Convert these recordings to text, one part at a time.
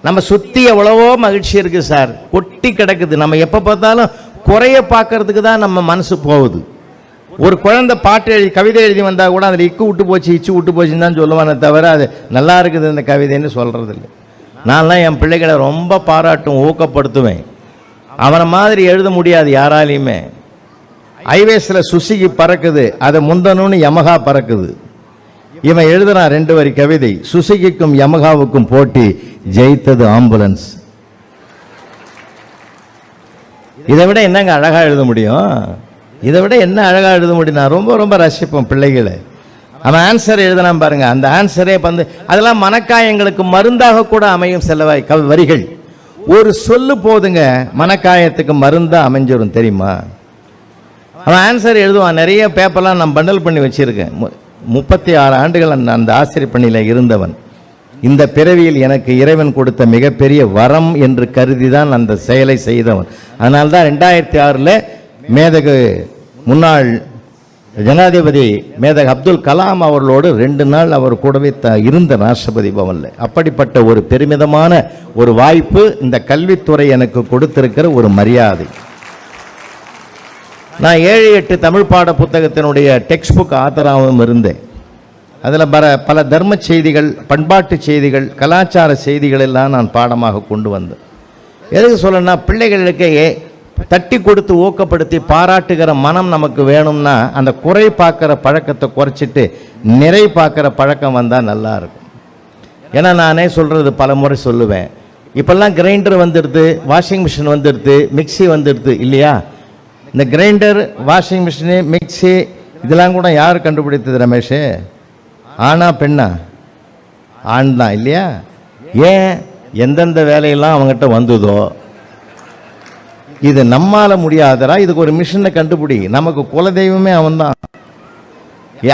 நம்ம சுற்றி எவ்வளவோ மகிழ்ச்சி இருக்குது சார், கொட்டி கிடக்குது. நம்ம எப்போ பார்த்தாலும் குறைய பார்க்கறதுக்கு தான் நம்ம மனசு போகுது. ஒரு குழந்தை பாட்டு எழுதி கவிதை எழுதி வந்தால் கூட அதில் இக்கு விட்டு போச்சு இச்சு விட்டு போச்சுன்னு தான் சொல்லுவானே தவிர அது நல்லா இருக்குது இந்த கவிதைன்னு சொல்கிறது இல்லை. நான்லாம் என் பிள்ளைகளை ரொம்ப பாராட்டும் ஊக்கப்படுத்துவேன். அவனை மாதிரி எழுத முடியாது யாராலையுமே. ஹைவேஸில் சுசுகி பறக்குது, அதை முந்தணும்னு யமகா பறக்குது. இவன் எழுதுறான் 2 வரி கவிதை, சுசுகிக்கும் யமகாவுக்கும் போட்டி, ஜெயித்தது ஆம்புலன்ஸ். இதை விட என்னங்க அழகா எழுத முடியும்? இதை விட என்ன அழகா எழுத முடியும்? நான் ரொம்ப ரொம்ப ரசிப்போம் பிள்ளைகளை. அவன் ஆன்சர் எழுதலாம் பாருங்க, அந்த ஆன்சரே வந்து அதெல்லாம் மனக்காயங்களுக்கு மருந்தாக கூட அமையும். சில வரிகள் ஒரு சொல்லு போதுங்க மனக்காயத்துக்கு மருந்தா அமைஞ்சிடும் தெரியுமா? அவன் ஆன்சர் எழுதுவான். நிறைய பேப்பர்லாம் நான் பண்டல் பண்ணி வச்சிருக்கேன். 36 ஆண்டுகள் அந்த ஆசிரியர் பணியில் இருந்தவன். இந்த பிறவியில் எனக்கு இறைவன் கொடுத்த மிகப்பெரிய வரம் என்று கருதி தான் அந்த செயலை செய்தவன். அதனால்தான் 2006 மேதகு முன்னாள் ஜனாதிபதி மேதகு அப்துல் கலாம் அவர்களோடு 2 நாள் அவர் கூடவே இருந்த ராஷ்டிரபதி பவனில். அப்படிப்பட்ட ஒரு பெருமிதமான ஒரு வாய்ப்பு இந்த கல்வித்துறை எனக்கு கொடுத்திருக்கிற ஒரு மரியாதை. நான் 7-8 தமிழ் பாட புத்தகத்தினுடைய டெக்ஸ்ட் புக் ஆத்தராகவும் இருந்தேன். அதில் பல தர்ம செய்திகள், பண்பாட்டு செய்திகள், கலாச்சார செய்திகள் எல்லாம் நான் பாடமாக கொண்டு வந்தேன். எதுக்கு சொல்லணும்னா, பிள்ளைகளுக்கு தட்டி கொடுத்து ஊக்கப்படுத்தி பாராட்டுகிற மனம் நமக்கு வேணும்னா அந்த குறை பார்க்குற பழக்கத்தை குறைச்சிட்டு நிறை பார்க்குற பழக்கம் வந்தால் நல்லா இருக்கும். ஏன்னா நானே சொல்கிறது பல முறை சொல்லுவேன், இப்போல்லாம் கிரைண்டர் வந்துடுது, வாஷிங் மிஷின் வந்துடுது, மிக்சி வந்துடுது இல்லையா? இந்த கிரைண்டர், வாஷிங் மிஷினு, மிக்சி இதெல்லாம் கூட யார் கண்டுபிடித்தது ரமேஷ்? ஆனா பெண்ணா? ஆண் தான் இல்லையா? ஏன்? எந்தெந்த வேலையெல்லாம் அவங்ககிட்ட வந்ததோ இது நம்மால முடியாதரா, இதுக்கு ஒரு மிஷினை கண்டுபிடி. நமக்கு குலதெய்வமே அவன் தான்.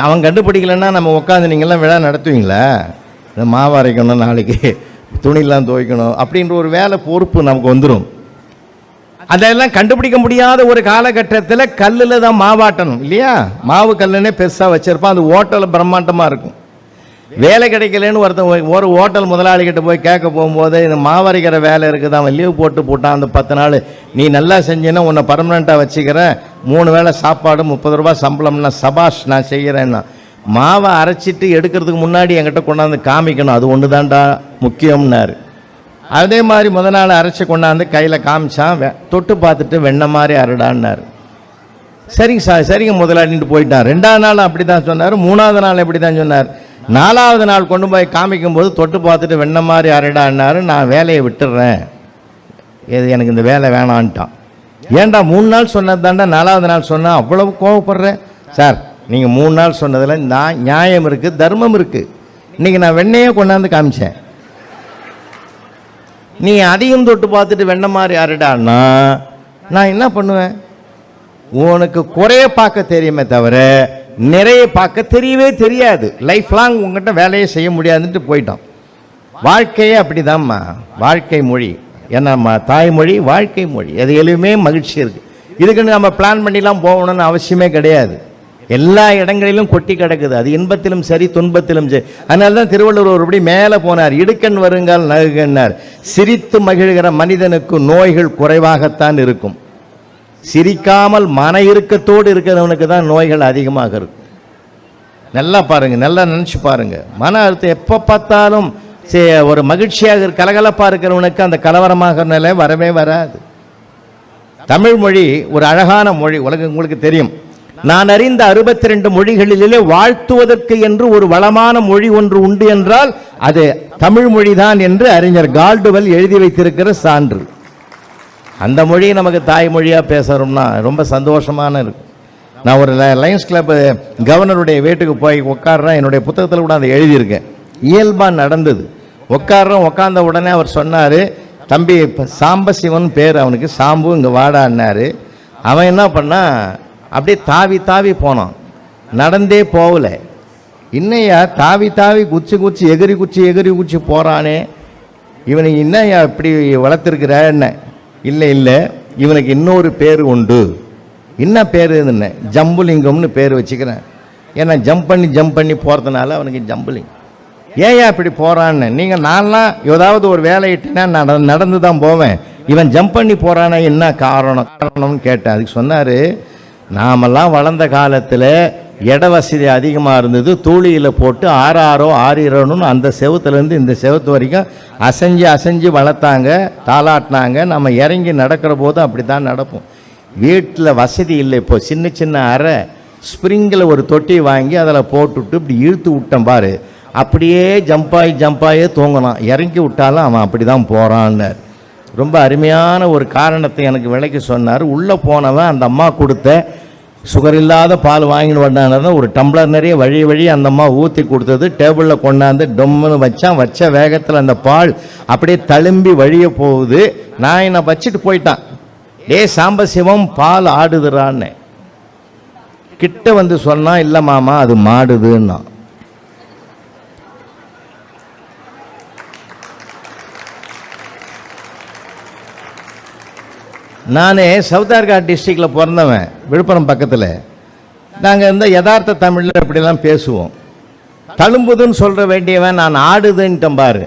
அவன் கண்டுபிடிக்கலன்னா நம்ம உட்காந்து நீங்கள்லாம் விழா நடத்துவீங்களா? இந்த மாவு அரைக்கணும், நாளைக்கு துணியெல்லாம் துவைக்கணும் அப்படின்ற ஒரு வேலை பொறுப்பு நமக்கு வந்துடும். அதெல்லாம் கண்டுபிடிக்க முடியாத ஒரு காலகட்டத்தில் கல்லில் தான் மாவாட்டணும் இல்லையா? மாவு கல்லுன்னே பெருசாக வச்சிருப்பான். அது ஹோட்டலில் பிரம்மாண்டமாக இருக்கும். வேலை கிடைக்கலன்னு ஒரு ஹோட்டல் முதலாளிகிட்ட போய் கேட்க போகும்போது இந்த மாவரைக்கிற வேலை இருக்குது, அவன் லீவ் போட்டான் அந்த 10 நாள், நீ நல்லா செஞ்சேன்னா உன்னை பர்மனெண்ட்டாக வச்சுக்கிறேன், 3 வேளை சாப்பாடு 30 ரூபா சம்பளம்னா சபாஷ் நான் செய்கிறேன்னா. மாவை அரைச்சிட்டு எடுக்கிறதுக்கு முன்னாடி என்கிட்ட கொண்டாந்து காமிக்கணும், அது ஒன்று தான்டா முக்கியம்னாரு. அதே மாதிரி முதல் நாள் அரைச்சி கொண்டாந்து கையில் காமிச்சான், தொட்டு பார்த்துட்டு வெண்ணெய் மாதிரி அரைடான்னார். சரிங்க சார், சரிங்க முதலாளின்ட்டு போயிட்டான். 2ஆவது நாள் அப்படி தான் சொன்னார், 3ஆவது நாள் எப்படி தான் சொன்னார். 4ஆவது நாள் கொண்டு போய் காமிக்கும் போது தொட்டு பார்த்துட்டு வெண்ணெய் மாதிரி அரைடான்னாரு. நான் வேலையை விட்டுடுறேன், எனக்கு இந்த வேலை வேணான்ட்டான். ஏன்டா 3 நாள் சொன்னது தாண்டா 4ஆவது நாள் சொன்னால் அவ்வளவு கோவப்படுறேன்? சார் நீங்கள் 3 நாள் சொன்னதில் நியாயம் இருக்குது, தர்மம் இருக்குது. இன்றைக்கி நான் வெண்ணெயே கொண்டாந்து காமிச்சேன், நீ அதையும் தொட்டு பார்த்துட்டு வெண்ணெய் மாதிரி அரைடான்னா நான் என்ன பண்ணுவேன்? உனக்கு குறைய பார்க்க தெரியுமே தவிர நிறைய பார்க்க தெரியவே தெரியாது. லைஃப் லாங் உங்ககிட்ட வேலையை செய்ய முடியாதுன்ட்டு போயிட்டோம். வாழ்க்கையே அப்படிதான்மா, வாழ்க்கை மொழி. ஏன்னா தாய்மொழி வாழ்க்கை மொழி, அது எதுவுமே மகிழ்ச்சி இருக்குது. இதுக்குன்னு நம்ம பிளான் பண்ணிலாம் போகணும்னு அவசியமே கிடையாது. எல்லா இடங்களிலும் கொட்டி கிடக்குது, அது இன்பத்திலும் சரி துன்பத்திலும் சரி. அதனால தான் திருவள்ளுவர் ஒருபடி மேலே போனார், இடுக்கண் வருங்கால் நகுகன்னார். சிரித்து மகிழ்கிற மனிதனுக்கு நோய்கள் குறைவாகத்தான் இருக்கும். சிரிக்காமல் மன இறுக்கத்தோடு இருக்கிறவனுக்கு தான் நோய்கள் அதிகமாக இருக்கும். நல்லா பாருங்க, நல்லா நினச்சி பாருங்க. மன அழுத்தம் எப்போ பார்த்தாலும் ஒரு மகிழ்ச்சியாக கலகலப்பாக இருக்கிறவனுக்கு அந்த கலவரமாக நிலை வரவே வராது. தமிழ் மொழி ஒரு அழகான மொழி, உங்களுக்கு தெரியும். நான் அறிந்த 62 மொழிகளிலே வாழ்த்துவதற்கு என்று ஒரு வளமான மொழி ஒன்று உண்டு என்றால் அது தமிழ் மொழிதான் என்று அறிஞர் கால்டுவெல் எழுதி வைத்திருக்கிற சான்று. அந்த மொழியை நமக்கு தாய்மொழியாக பேசுகிறோம்னா ரொம்ப சந்தோஷமான இருக்கு. நான் ஒரு லயன்ஸ் கிளப் கவர்னருடைய வீட்டுக்கு போய் உட்காடுறேன், என்னுடைய புத்தகத்தில் கூட அதை எழுதியிருக்கேன். இயல்பாக நடந்தது. உட்கார்ந்த உடனே அவர் சொன்னார், தம்பி சாம்பசிவன் பேர் அவனுக்கு, சாம்பு இங்கே வாடான்னாரு. அவன் என்ன பண்ணா, அப்படியே தாவி தாவி போனான், நடந்தே போகல. இன்னையா தாவி தாவி குச்சி எகிரி குச்சி போகிறானே, இவனுக்கு இன்னையா இப்படி வளர்த்துருக்கிற என்ன? இல்லை இவனுக்கு இன்னொரு பேர் உண்டு. என்ன பேர்? என்ன ஜம்புலிங்கம்னு பேர் வச்சுக்கிறேன். ஏன்னா ஜம்ப் பண்ணி போகிறதுனால அவனுக்கு ஜம்புலிங். ஏன் இப்படி போகிறான்னு. நீங்கள் நான்லாம் ஏதாவது ஒரு வேலையிட்டுனா நடந்து தான் போவேன், இவன் ஜம்ப் பண்ணி போகிறானே என்ன காரணம்னு கேட்டேன். அதுக்கு சொன்னார், நாமெல்லாம் வளர்ந்த காலத்தில் இட வசதி அதிகமாக இருந்தது, தூளியில் போட்டு ஆறிரணும்னு அந்த செவத்துலேருந்து இந்த செவத்து வரைக்கும் அசைஞ்சு வளர்த்தாங்க, தாளாட்டினாங்க. நம்ம இறங்கி நடக்கிற போது அப்படி தான் நடப்போம். வீட்டில் வசதி இல்லை, இப்போ சின்ன அறை ஸ்ப்ரிங்கில் ஒரு தொட்டி வாங்கி அதில் போட்டுவிட்டு இப்படி இழுத்து விட்டேன் பாரு, அப்படியே ஜம்பாயே தூங்கலாம், இறங்கி விட்டாலும் அவன் அப்படி தான் போகிறான்னு ரொம்ப அருமையான ஒரு காரணத்தை எனக்கு விளக்கி சொன்னார். உள்ளே போனவன் அந்த அம்மா கொடுத்த சுகர் இல்லாத பால் வாங்கின்னு வந்தாங்க. ஒரு டம்ளர் நிறைய வழி அந்த அம்மா ஊற்றி கொடுத்தது, டேபிளில் கொண்டாந்து டொம்முன்னு வச்ச வேகத்தில் அந்த பால் அப்படியே தழும்பி வழிய போகுது. நான் என்னை வச்சுட்டு போயிட்டான், சாம்பசிவம் பால் ஆடுதுறான்னு. கிட்ட வந்து சொன்னா, இல்லை மாமா அது மாடுதுன்னா. நான் சவுத்தார்காட் டிஸ்ட்ரிக்டில் பிறந்தவன், விழுப்புரம் பக்கத்தில். நாங்கள் இந்த யதார்த்த தமிழில் இப்படிலாம் பேசுவோம். தழும்புதுன்னு சொல்கிற வேண்டியவன் நான் ஆடுதுன்ட்டேன் பாரு.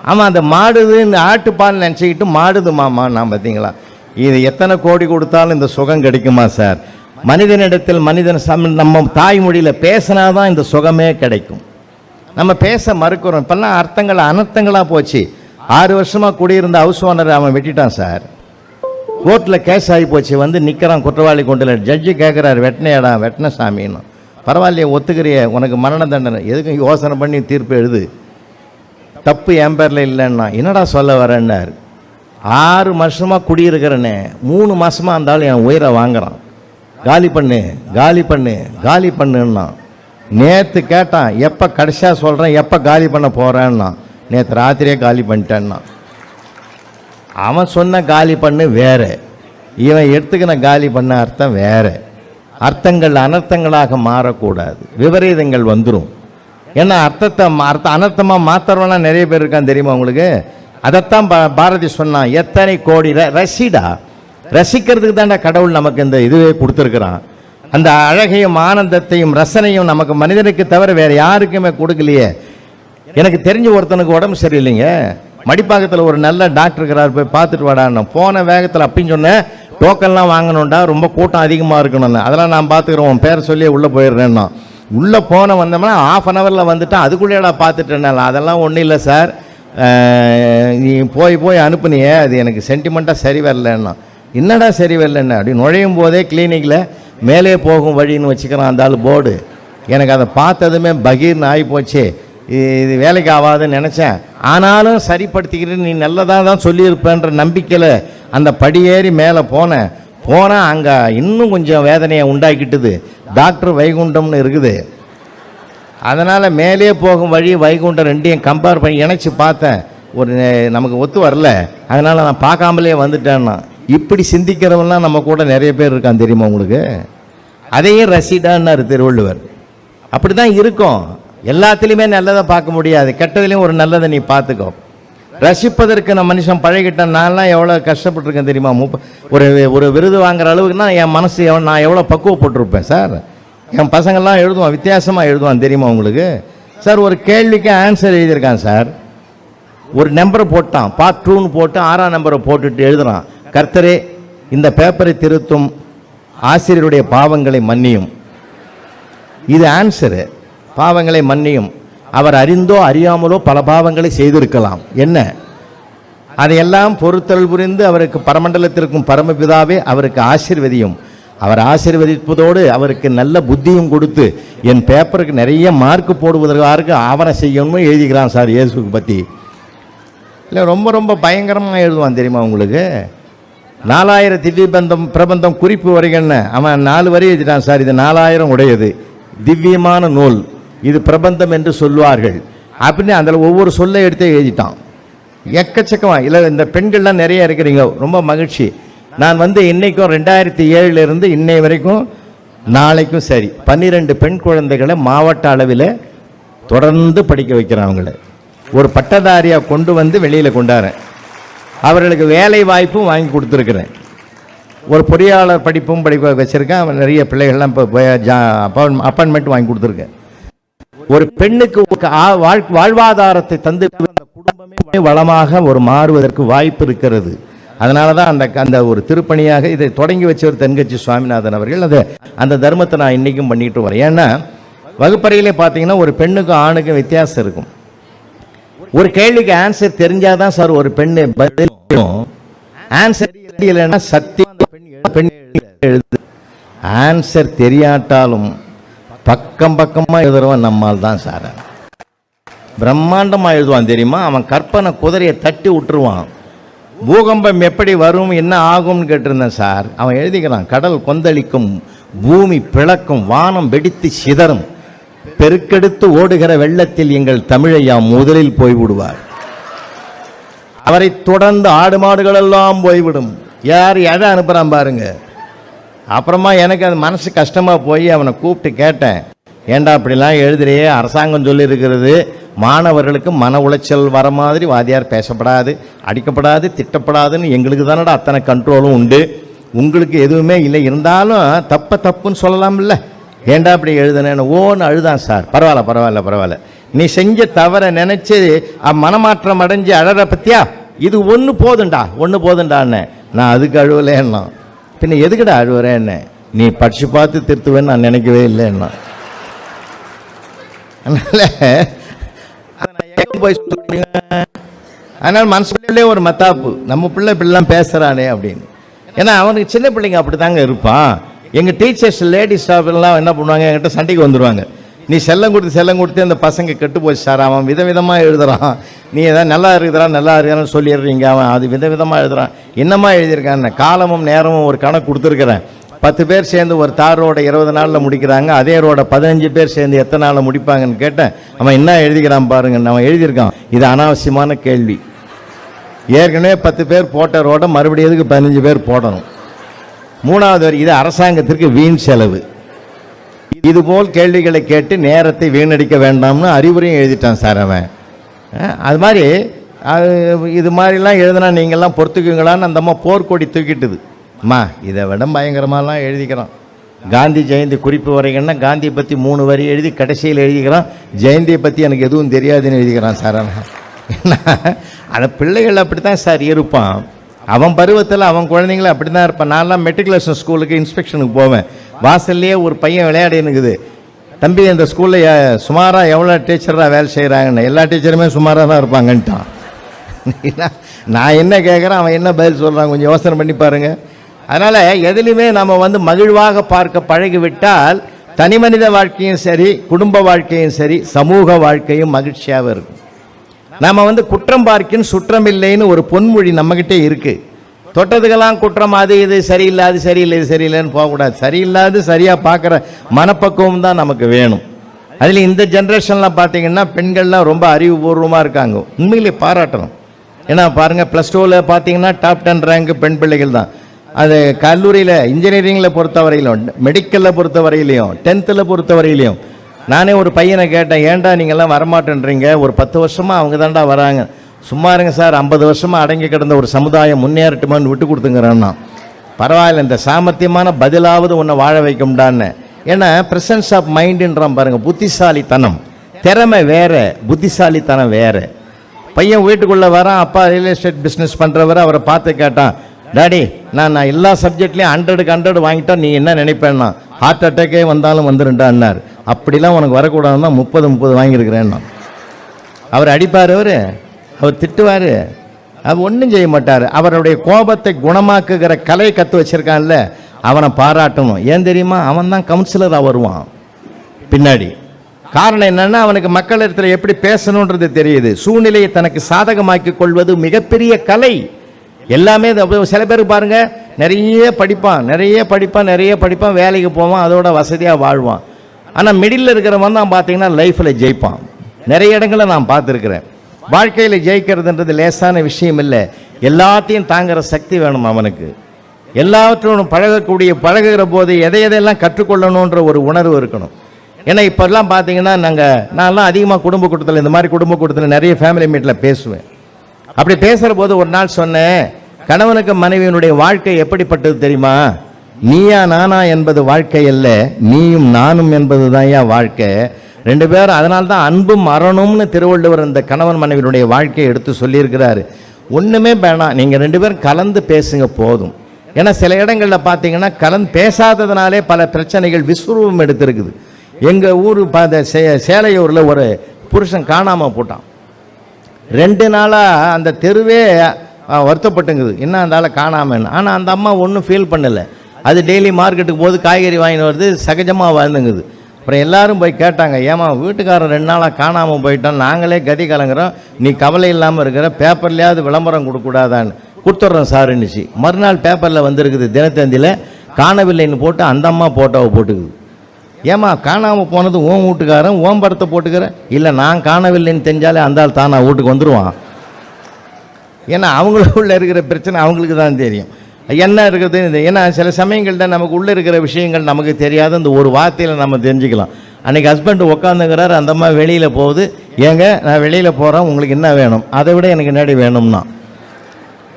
ஆமாம், அந்த மாடுதுன்னு ஆட்டுப்பால் நினச்சிக்கிட்டு மாடுது மாமா. நான் பார்த்தீங்களா, இது எத்தனை கோடி கொடுத்தாலும் இந்த சுகம் கிடைக்குமா சார்? மனிதனிடத்தில் நம்ம தாய்மொழியில் பேசினாதான் இந்த சுகமே கிடைக்கும். நம்ம பேச மறுக்கிறோம். இப்போல்லாம் அனர்த்தங்களாக போச்சு. 6 வருஷமாக குடியிருந்த ஹவுஸ் ஓனர் அவன் வெட்டிட்டான் சார். கோர்ட்டில் கேஸ் ஆகி போச்சு, வந்து நிற்கிறான் குற்றவாளி கொண்டு. ஜட்ஜி கேட்குறாரு, வெட்டினையாடா? வெட்டின சாமின்னு. பரவாயில்லையே, ஒத்துக்கிறிய, உனக்கு மரண தண்டனை, எதுக்கும் யோசனை பண்ணி தீர்ப்பு எழுது, தப்பு என் பேரில் இல்லைன்னா. என்னடா சொல்ல வரேன்னார். 6 வருஷமாக குடியிருக்கிறேன்னு 3 மாதமாக இருந்தாலும் என் உயிரை வாங்குறான். காலி பண்ணுன்னா. நேற்று கேட்டான், எப்போ கடைசியாக சொல்கிறேன், எப்போ காலி பண்ண போகிறேன்னா. நேற்று ராத்திரியே காலி பண்ணிட்டேன்னா. அவன் சொன்ன காலி பண்ணு வேறு, இவன் எடுத்துக்கின காலி பண்ண அர்த்தம் வேறு. அர்த்தங்கள் அனர்த்தங்களாக மாறக்கூடாது, விபரீதங்கள் வந்துடும். ஏன்னா அனர்த்தமாக மாற்றுறவனா நிறைய பேர் இருக்கான் தெரியுமா உங்களுக்கு? அதைத்தான் பாரதி சொன்னான், எத்தனை கோடி ரசிக்கிறதுக்கு தான்டா கடவுள் நமக்கு இந்த இதுவே கொடுத்துருக்குறான். அந்த அழகையும் ஆனந்தத்தையும் ரசனையும் நமக்கு மனிதனுக்கு தவிர வேறு யாருக்குமே கொடுக்கலையே. எனக்கு தெரிஞ்ச ஒருத்தனுக்கு உடம்பு சரியில்லைங்க, மடிப்பாக்கத்தில் ஒரு நல்ல டாக்டர் இருக்கிறார், போய் பார்த்துட்டு வாடான்னு. போன வேகத்தில் அப்படின்னு சொன்னேன், டோக்கன்லாம் வாங்கணும்டா, ரொம்ப கூட்டம் அதிகமாக இருக்கணும்னு. அதெல்லாம் நான் பார்த்துக்கிறேன், உன் பேரை சொல்லி உள்ளே போயிடுறேன்னா. உள்ளே வந்தோம்னா 1/2 ஹவரில் வந்துட்டான். அதுக்குள்ளேடா பார்த்துட்டேன்னா. அதெல்லாம் ஒன்றும் இல்லை சார், நீ போய் அனுப்புனியே, அது எனக்கு சென்டிமெண்ட்டாக சரி வரலன்னா. என்னடா சரி வரலன்னு அப்படி நுழையும் போதே கிளினிக்கில் மேலே போகும் வழின்னு வச்சுக்கிறான் அந்த ஆள் போர்டு. எனக்கு அதை பார்த்ததுமே பகீர்னு ஆகி போச்சு, இது வேலைக்கு ஆகாதுன்னு நினச்சேன். ஆனாலும் சரிப்படுத்திக்கிட்டு நீ நல்லதாக தான் சொல்லியிருப்பேன்ற நம்பிக்கையில் அந்த படியேறி மேலே போனால் அங்கே இன்னும் கொஞ்சம் வேதனையை உண்டாக்கிட்டுது. டாக்டர் வைகுண்டம்னு இருக்குது, அதனால் மேலே போகும் வழி வைகுண்டம் ரெண்டையும் கம்பேர் பண்ணி இணைச்சி பார்த்தேன். ஒரு நமக்கு ஒத்து வரல, அதனால் நான் பார்க்காமலே வந்துட்டேன்னா. இப்படி சிந்திக்கிறவன்லாம் நம்ம கூட நிறைய பேர் இருக்கான் தெரியுமா உங்களுக்கு? அதையும் ரசிடான்னாரு திருவள்ளுவர். அப்படி தான் இருக்கும். எல்லாத்துலேயுமே நல்லதை பார்க்க முடியாது, கெட்டதுலேயும் ஒரு நல்லதை நீ பார்த்துக்கோ. ரசிப்பதற்கு நம்ம மனுஷன் பழகிட்டேன். நான்லாம் எவ்வளோ கஷ்டப்பட்டுருக்கேன் தெரியுமா? ஒரு விருது வாங்குற அளவுக்குன்னா என் மனசு நான் எவ்வளோ பக்குவப்பட்டிருப்பேன் சார். என் பசங்கள்லாம் எழுதுவான், வித்தியாசமாக எழுதுவான் தெரியுமா உங்களுக்கு? சார் ஒரு கேள்விக்கு ஆன்சர் எழுதியிருக்கான் சார். ஒரு நம்பரை போட்டான், பார்ட் 2ன்னு போட்டு 6ஆம் நம்பரை போட்டுட்டு எழுதுறான், கர்த்தரே இந்த பேப்பரை திருத்தும் ஆசிரியருடைய பாவங்களை மன்னியும். இது ஆன்சரு. பாவங்களை மன்னியும், அவர் அறிந்தோ அறியாமலோ பல பாவங்களை செய்திருக்கலாம். என்ன அதையெல்லாம் பொறுத்தல் புரிந்து அவருக்கு பரமண்டலத்திற்கும் பரமபிதாவே அவருக்கு ஆசீர்வதியும். அவர் ஆசீர்வதிப்பதோடு அவருக்கு நல்ல புத்தியும் கொடுத்து என் பேப்பருக்கு நிறைய மார்க் போடுவதற்காக ஆவணம் செய்யணும்னு எழுதிக்கிறான் சார் இயேசுக்கு பற்றி. இல்லை ரொம்ப ரொம்ப பயங்கரமாக எழுதுவான் தெரியுமா உங்களுக்கு? 4000 திவ்ய பிரபந்தம் குறிப்பு வரைகள்னு அவன் 4 வரி எழுதிட்டான் சார். இது 4000 உடையது, திவ்யமான நூல், இது பிரபந்தம் என்று சொல்வார்கள் அப்படின்னு அதில் ஒவ்வொரு சொல்லை எடுத்தே எழுதிட்டான். எக்கச்சக்கமாக. இல்லை இந்த பெண்கள்லாம் நிறைய இருக்கிறீங்க, ரொம்ப மகிழ்ச்சி. நான் இன்றைக்கும் 2007 இன்னை வரைக்கும் நாளைக்கும் சரி 12 பெண் குழந்தைகளை மாவட்ட அளவில் தொடர்ந்து படிக்க வைக்கிறேன். அவங்கள ஒரு பட்டதாரியாக கொண்டு வெளியில் கொண்டாடுறேன். அவர்களுக்கு வேலை வாய்ப்பும் வாங்கி கொடுத்துருக்குறேன். ஒரு பொறியாளர் படிப்பும் படிக்க வச்சுருக்கேன். அவன் நிறைய பிள்ளைகள்லாம் இப்போ அப்பாயின்மெண்ட் வாங்கி கொடுத்துருக்கேன். ஒரு பெண்ணுக்கு வாழ்வாதாரத்தை தந்து அந்த குடும்பமே வளமாக ஒரு மாறுவதற்கு வாய்ப்பு இருக்கிறது. அதனால தான் அந்த ஒரு திருப்பணியாக இதை தொடங்கி வச்சவர் தென்கட்சி சுவாமிநாதன் அவர்கள். அந்த தர்மத்தை நான் இன்றைக்கும் பண்ணிட்டு வரேன். ஏன்னா வகுப்பறையிலே பார்த்தீங்கன்னா ஒரு பெண்ணுக்கும் ஆணுக்கும் வித்தியாசம் இருக்கும். ஒரு கேள்விக்கு ஆன்சர் தெரிஞ்சாதான் சார் ஒரு பெண்ணு பதிலும், ஆன்சர் தெரியலன்னா சத்தியம் பெண் எழுது. ஆன்சர் தெரியாட்டாலும் பக்கம் பக்கமாக எழுதுறவன் நம்மால் தான் சார். பிரம்மாண்டமாக எழுதுவான் தெரியுமா? அவன் கற்பனை குதிரையை தட்டி விட்டுருவான். பூகம்பம் எப்படி வரும் என்ன ஆகும்னு கேட்டிருந்தேன் சார். அவன் எழுதிக்கிறான், கடல் கொந்தளிக்கும், பூமி பிளக்கும், வானம் வெடித்து சிதறும், பெருக்கெடுத்து ஓடுகிற வெள்ளத்தில் எங்கள் தமிழையா முதலில் போய்விடுவார், அவரை தொடர்ந்து ஆடு மாடுகள் எல்லாம் போய்விடும். யார் எதை அனுப்புகிறான் பாருங்க. அப்புறமா எனக்கு அது மனசு கஷ்டமாக போய் அவனை கூப்பிட்டு கேட்டேன், ஏண்டா அப்படிலாம் எழுதுறியே, அரசாங்கம் சொல்லியிருக்கிறது மாணவர்களுக்கு மன உளைச்சல் வர மாதிரி வாத்தியார் பேசப்படாது, அடிக்கப்படாது, திட்டப்படாதுன்னு. எங்களுக்கு தானடா அத்தனை கண்ட்ரோலும் உண்டு, உங்களுக்கு எதுவுமே இல்லை, இருந்தாலும் தப்புன்னு சொல்லலாம் இல்லை, ஏண்டா அப்படி எழுதுனேன்னு ஓன்னு அழுதான் சார். பரவாயில்ல, நீ செஞ்ச தவறை நினைச்சு மனமாற்றம் அடைஞ்சு அழற பத்தியா, இது ஒன்று போதுண்டான்னு. நான் அதுக்கு அழுவலேன்னா, பின்ன எதுக்குடா அழுவுறேன்னு, நீ படிச்சு பார்த்து திருத்துவேன்னு நான் நினைக்கவே இல்லைன்னா. அதனால மனசுக்குள்ளே ஒரு மத்தாப்பு, நம்ம பிள்ளை இப்படிலாம் பேசுறானே அப்படின்னு. ஏன்னா அவனுக்கு சின்ன பிள்ளைங்க அப்படி தாங்க இருப்பான். எங்கள் டீச்சர்ஸ் லேடிஸ் ஸ்டாஃப்லாம் என்ன பண்ணுவாங்க, என்கிட்ட சண்டைக்கு வந்துடுவாங்க. நீ செல்லம் கொடுத்து அந்த பசங்க கெட்டு போச்சு சார், அவன் விதவிதமாக எழுதுறான், நீ எதாவது நல்லா இருக்குறான்னு சொல்லிடுறீங்க, அவன் அது விதவிதமாக எழுதுறான். என்னம்மா எழுதியிருக்கான்னு, காலமும் நேரமும் ஒரு கணக்கு கொடுத்துருக்குறேன். 10 பேர் சேர்ந்து ஒரு தார் ரோட 20 நாளில் முடிக்கிறாங்க, அதே ரோட 15 பேர் சேர்ந்து எத்தனை நாளில் முடிப்பாங்கன்னு கேட்டேன். அவன் என்ன எழுதிக்கிறான் பாருங்க, அவன் எழுதியிருக்கான், இது அனாவசியமான கேள்வி, ஏற்கனவே 10 பேர் போட்ட ரோட மறுபடியும் எதுக்கு 15 பேர் போடணும், 3வது வரி இது அரசாங்கத்திற்கு வீண் செலவு. இதுபோல் கேள்விகளை கேட்டு நேரத்தை வீணடிக்க வேண்டாம்னு அறிவுரையும் எழுதிட்டான் சார் அவன். அது மாதிரி இது மாதிரிலாம் எழுதுனா நீங்கள்லாம் பொறுத்துக்குங்களான்னு அந்த அம்மா போர்க்கொடி தூக்கிட்டுது. அம்மா இதை விட பயங்கரமாலாம் எழுதிக்கிறான். காந்தி ஜெயந்தி குறிப்பு வரைங்கன்னா காந்தியை பற்றி 3 வரி எழுதி கடைசியில் எழுதிக்கிறான், ஜெயந்தியை பற்றி எனக்கு எதுவும் தெரியாதுன்னு எழுதிக்கிறான் சார். அந்த பிள்ளைகள் அப்படி தான் சார் இருப்பான். அவன் பருவத்தில் அவன் குழந்தைங்களும் அப்படி தான் இருப்பான். நான்லாம் மெட்ரிகுலேஷன் ஸ்கூலுக்கு இன்ஸ்பெக்ஷனுக்கு போவேன். வாசல்லையே ஒரு பையன் விளையாடினுக்குது, தம்பி இந்த ஸ்கூலில் சுமாராக எவ்வளோ டீச்சராக வேலை செய்கிறாங்கன்னு. எல்லா டீச்சருமே சுமாராக தான் இருப்பாங்கன்ட்டான். நான் என்ன கேட்குறேன், அவன் என்ன பதில் சொல்கிறான், கொஞ்சம் யோசனை பண்ணி பாருங்க. அதனால் எதுலையுமே நம்ம மகிழ்வாக பார்க்க பழகிவிட்டால் தனி மனித வாழ்க்கையும் சரி, குடும்ப வாழ்க்கையும் சரி, சமூக வாழ்க்கையும் மகிழ்ச்சியாக இருக்கும். நாம் குற்றம் பார்க்கின் சுற்றம் இல்லைன்னு ஒரு பொன்மொழி நம்மகிட்டே இருக்குது. தொட்டதுக்கெல்லாம் குற்றம், அது இது சரியில்லை, அது சரியில்லை, இது சரியில்லைன்னு போகக்கூடாது. சரியில்லாது சரியாக பார்க்குற மனப்பக்குவம் தான் நமக்கு வேணும். அதில் இந்த ஜென்ரேஷன்லாம் பார்த்தீங்கன்னா பெண்கள்லாம் ரொம்ப அறிவுபூர்வமாக இருக்காங்க, உண்மையிலே பாராட்டணும். ஏன்னா பாருங்கள், +2ல் பார்த்தீங்கன்னா டாப் 10 ரேங்க் பெண் பிள்ளைகள் தான். அது கல்லூரியில் இன்ஜினியரிங்கில் பொறுத்த வரையிலும், மெடிக்கலில் பொறுத்த வரையிலையும், 10th பொறுத்த வரையிலையும். நானே ஒரு பையனை கேட்டேன், ஏன்டா நீங்கள்லாம் வரமாட்டேன்றீங்க, ஒரு 10 வருஷமாக அவங்க தாண்டா வராங்க. சும்மா இருங்க சார், 50 வருஷமாக அடங்கி கிடந்த ஒரு சமுதாயம் முன்னேறட்டுமான்னு விட்டு கொடுத்துங்கிறேன்னா. பரவாயில்ல, இந்த சாமர்த்தியமான பதிலாவது உன்னை வாழ வைக்கும்டான்னு. ஏன்னா ப்ரெசன்ஸ் ஆஃப் மைண்டுன்றான் பாருங்கள், புத்திசாலித்தனம். திறமை வேறு, புத்திசாலித்தனம் வேறு. பையன் வீட்டுக்குள்ளே வரான், அப்பா ரியல் எஸ்டேட் பிஸ்னஸ் பண்ணுறவர். அவரை பார்த்து கேட்டான், டாடி நான் எல்லா சப்ஜெக்ட்லேயும் 100க்கு 100 வாங்கிட்டா நீ என்ன நினைப்பேன்னா, ஹார்ட் அட்டாக்கே வந்தாலும் வந்துருண்டான்னார். அப்படிலாம் உனக்கு வரக்கூடாதுன்னா 30 வாங்கியிருக்கிறேன்னா. அவர் அடிப்பார், அவர் திட்டுவார், அவர் ஒன்றும் செய்ய மாட்டார். அவருடைய கோபத்தை குணமாக்குகிற கலை கற்று வச்சிருக்கான்ல, அவனை பாராட்டணும். ஏன் தெரியுமா, அவன் தான் கவுன்சிலராக வருவான் பின்னாடி. காரணம் என்னன்னா, அவனுக்கு மக்கள் இடத்துல எப்படி பேசணுன்றது தெரியுது. சூழ்நிலையை தனக்கு சாதகமாக்கி கொள்வது மிகப்பெரிய கலை. எல்லாமே சில பேருக்கு பாருங்க, நிறைய படிப்பான், வேலைக்கு போவான், அதோட வசதியாக வாழ்வான். ஆனால் மிடில் இருக்கிறவன் தான் பார்த்தீங்கன்னா லைஃப்பில் ஜெயிப்பான். நிறைய இடங்களை நான் பார்த்துருக்கிறேன். வாழ்க்கையில் ஜெயிக்கிறதுன்றது லேசான விஷயம் இல்லை. எல்லாத்தையும் தாங்குகிற சக்தி வேணும் அவனுக்கு. எல்லாவற்றும் பழகுகிற போது எதையெல்லாம் கற்றுக்கொள்ளணுன்ற ஒரு உணர்வு இருக்கணும். ஏன்னா இப்போல்லாம் பார்த்தீங்கன்னா நான்லாம் அதிகமாக குடும்ப கூட்டத்தில், இந்த மாதிரி குடும்ப கூட்டத்தில் நிறைய ஃபேமிலி மீட்டில் பேசுவேன். அப்படி பேசுகிற போது ஒரு நாள் சொன்னேன், கணவனுக்கு மனைவியினுடைய வாழ்க்கை எப்படிப்பட்டது தெரியுமா, நீயா நானா என்பது வாழ்க்கை அல்ல, நீயும் நானும் என்பது தான் வாழ்க்கை. 2 பேரும். அதனால தான் அன்பும் மரணம்னு திருவள்ளுவர் இந்த கணவன் மனைவியினுடைய வாழ்க்கையை எடுத்து சொல்லியிருக்கிறாரு. ஒன்றுமே வேணாம், நீங்கள் 2 பேரும் கலந்து பேசுங்க போதும். ஏன்னா சில இடங்களில் பார்த்தீங்கன்னா கலந்து பேசாததுனாலே பல பிரச்சனைகள் விஸ்வரூபம் எடுத்திருக்குது. எங்கள் ஊர் சேலையூரில் ஒரு புருஷன் காணாமல் போட்டான். 2 நாளாக அந்த தெருவே வருத்தப்பட்டுங்குது, என்ன அந்த ஆளை காணாமன்னு. ஆனால் அந்த அம்மா ஒன்றும் ஃபீல் பண்ணலை. அது டெய்லி மார்க்கெட்டுக்கு போது காய்கறி வாங்கிட்டு வருது, சகஜமாக வாழ்ந்துங்குது. அப்புறம் எல்லாரும் போய் கேட்டாங்க, ஏமா வீட்டுக்காரன் 2 நாளாக காணாமல் போயிட்டான், நாங்களே கதி கலங்குறோம், நீ கவலை இல்லாமல் இருக்கிற, பேப்பர்லையாவது விளம்பரம் கொடுக்கூடாதான்னு. கொடுத்துட்றோம் சார்ன்னுச்சு. மறுநாள் பேப்பரில் வந்திருக்குது, தினத்தந்தியில் காணவில்லைன்னு போட்டு அந்த அம்மா போட்டோவை போட்டுக்குது. ஏமா காணாமல் போனது ஓன் வீட்டுக்காரன், ஓன் படத்தை போட்டுக்கிற? இல்லை, நான் காணவில்லைன்னு தெரிஞ்சாலே அந்த ஆள் தானா வீட்டுக்கு வந்துடுவான். ஏன்னா அவங்களுக்குள்ளே இருக்கிற பிரச்சனை அவங்களுக்கு தான் தெரியும் என்ன இருக்குது. ஏன்னா சில சமயங்கள்தான் நமக்கு உள்ளே இருக்கிற விஷயங்கள் நமக்கு தெரியாத இந்த ஒரு வார்த்தையில் நம்ம தெரிஞ்சுக்கலாம். அன்றைக்கி ஹஸ்பண்ட் உட்காந்துங்கிறார், அந்த அம்மா வெளியில் போகுது, ஏங்க நான் வெளியில் போகிறேன், உங்களுக்கு என்ன வேணும்? அதை விட எனக்கு என்னடி வேணும்னா.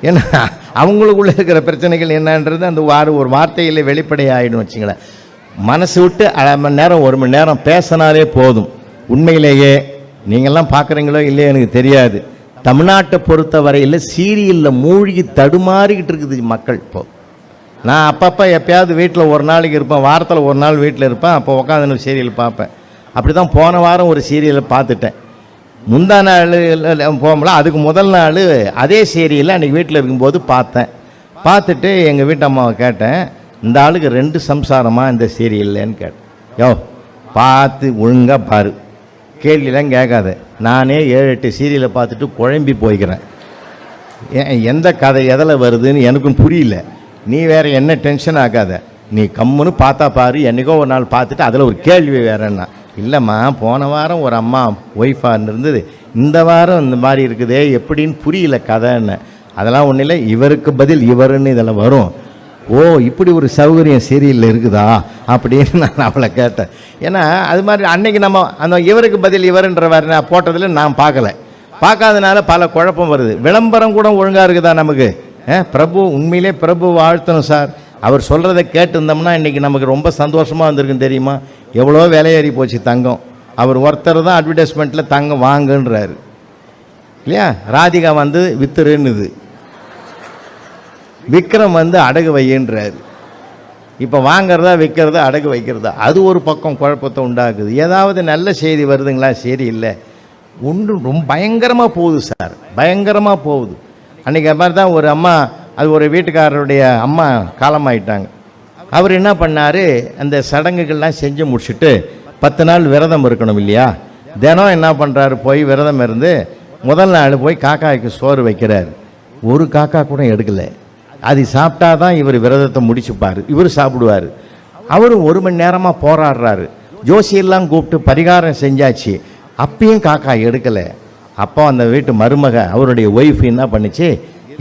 ஏன்னா அவங்களுக்குள்ளே இருக்கிற பிரச்சனைகள் என்னன்றது அந்த ஒரு வார்த்தையில் வெளிப்படையாகிடும் வச்சுங்களேன். மனசு விட்டு 1/2 மணி நேரம் 1 மணி நேரம் பேசினாலே போதும். உண்மையிலேயே நீங்கள்லாம் பார்க்குறீங்களோ இல்லையோ எனக்கு தெரியாது, தமிழ்நாட்டை பொறுத்த வரையில் சீரியலில் மூழ்கி தடுமாறிக்கிட்டு இருக்குது மக்கள். இப்போ நான் அப்பப்போ எப்போயாவது வீட்டில் ஒரு நாளைக்கு இருப்பேன், வாரத்தில் ஒரு நாள் வீட்டில் இருப்பேன், அப்போ உட்காந்து சீரியல் பார்ப்பேன். அப்படி தான் போன வாரம் ஒரு சீரியலை பார்த்துட்டேன். முந்தா நாள் போகும்போது அதுக்கு முதல் நாள் அதே சீரியலில் அன்றைக்கி வீட்டில் இருக்கும்போது பார்த்தேன். பார்த்துட்டு எங்கள் வீட்டு அம்மாவை கேட்டேன், இந்த ஆளுக்கு 2 சம்சாரமாக இந்த சீரியல்லேன்னு கேட்டேன். யோ பார்த்து ஒழுங்காக பாரு, கேள்வியெல்லாம் கேட்காத. நானே 7-8 சீரியலை பார்த்துட்டு குழம்பி போய்க்கிறேன். எந்த கதை எதில் வருதுன்னு எனக்கும் புரியல. நீ வேறு என்ன டென்ஷன் ஆகாத, நீ கம்முன்னு பார்த்தா பாரு, என்றைக்கோ ஒரு நாள் பார்த்துட்டு அதில் ஒரு கேள்வி வேறேன்னா. இல்லைம்மா, போன வாரம் ஒரு அம்மா ஒய்ஃபாக இருந்தது, இந்த வாரம் இந்த மாதிரி இருக்குதே, எப்படின்னு புரியல கதைன்னு. அதெல்லாம் ஒன்றும் இல்லை, இவருக்கு பதில் இவருன்னு இதில் வரும். ஓ இப்படி ஒரு சௌகரியம் சீரியலில் இருக்குதா அப்படின்னு நான் அவளை கேட்டேன். ஏன்னா அது மாதிரி அன்னைக்கு நம்ம அந்த இவருக்கு பதில் இவருன்ற மாதிரி நான் போட்டதில் நான் பார்க்காதனால பல குழப்பம் வருது. விளம்பரம் கூட ஒழுங்காக இருக்குதா நமக்கு? பிரபு உண்மையிலே பிரபு வாழ்த்தணும் சார். அவர் சொல்கிறத கேட்டுருந்தோம்னா இன்றைக்கி நமக்கு ரொம்ப சந்தோஷமாக வந்திருக்குன்னு தெரியுமா. எவ்வளோ விலையேறி போச்சு தங்கம். அவர் ஒருத்தர் தான் அட்வர்டைஸ்மெண்ட்டில் தங்கம் வாங்குன்றாரு இல்லையா. ராதிகா வந்து வித்துருன்னுது, விக்ரம் வந்து அடகு வையின்றார். இப்போ வாங்கிறதா விற்கிறதா அடகு வைக்கிறதா, அது ஒரு பக்கம் குழப்பத்தை உண்டாக்குது. ஏதாவது நல்ல செய்தி வருதுங்களா? சரி இல்லை, ஒன்று ரொம்ப பயங்கரமாக போகுது சார், பயங்கரமாக போகுது. அன்றைக்கி மாதிரி தான் ஒரு அம்மா, அது ஒரு வீட்டுக்காரருடைய அம்மா காலமாயிட்டாங்க. அவர் என்ன பண்ணார், அந்த சடங்குகள்லாம் செஞ்சு முடிச்சுட்டு 10 நாள் விரதம் இருக்கணும் இல்லையா. தினம் என்ன பண்ணுறாரு, போய் விரதம் இருந்து முதல் நாள் போய் காக்காய்க்கு சோறு வைக்கிறார். ஒரு காக்கா கூட எடுக்கலை. அது சாப்பிட்டா தான் இவர் விரதத்தை முடிச்சுப்பார், இவர் சாப்பிடுவார். அவர் 1 மணி நேரமாக போராடுறாரு. ஜோசியெல்லாம் கூப்பிட்டு பரிகாரம் செஞ்சாச்சு, அப்பயும் காக்கா எடுக்கலை. அப்போ அந்த வீட்டு மருமக அவருடைய ஒய்ஃப் என்ன பண்ணிச்சு,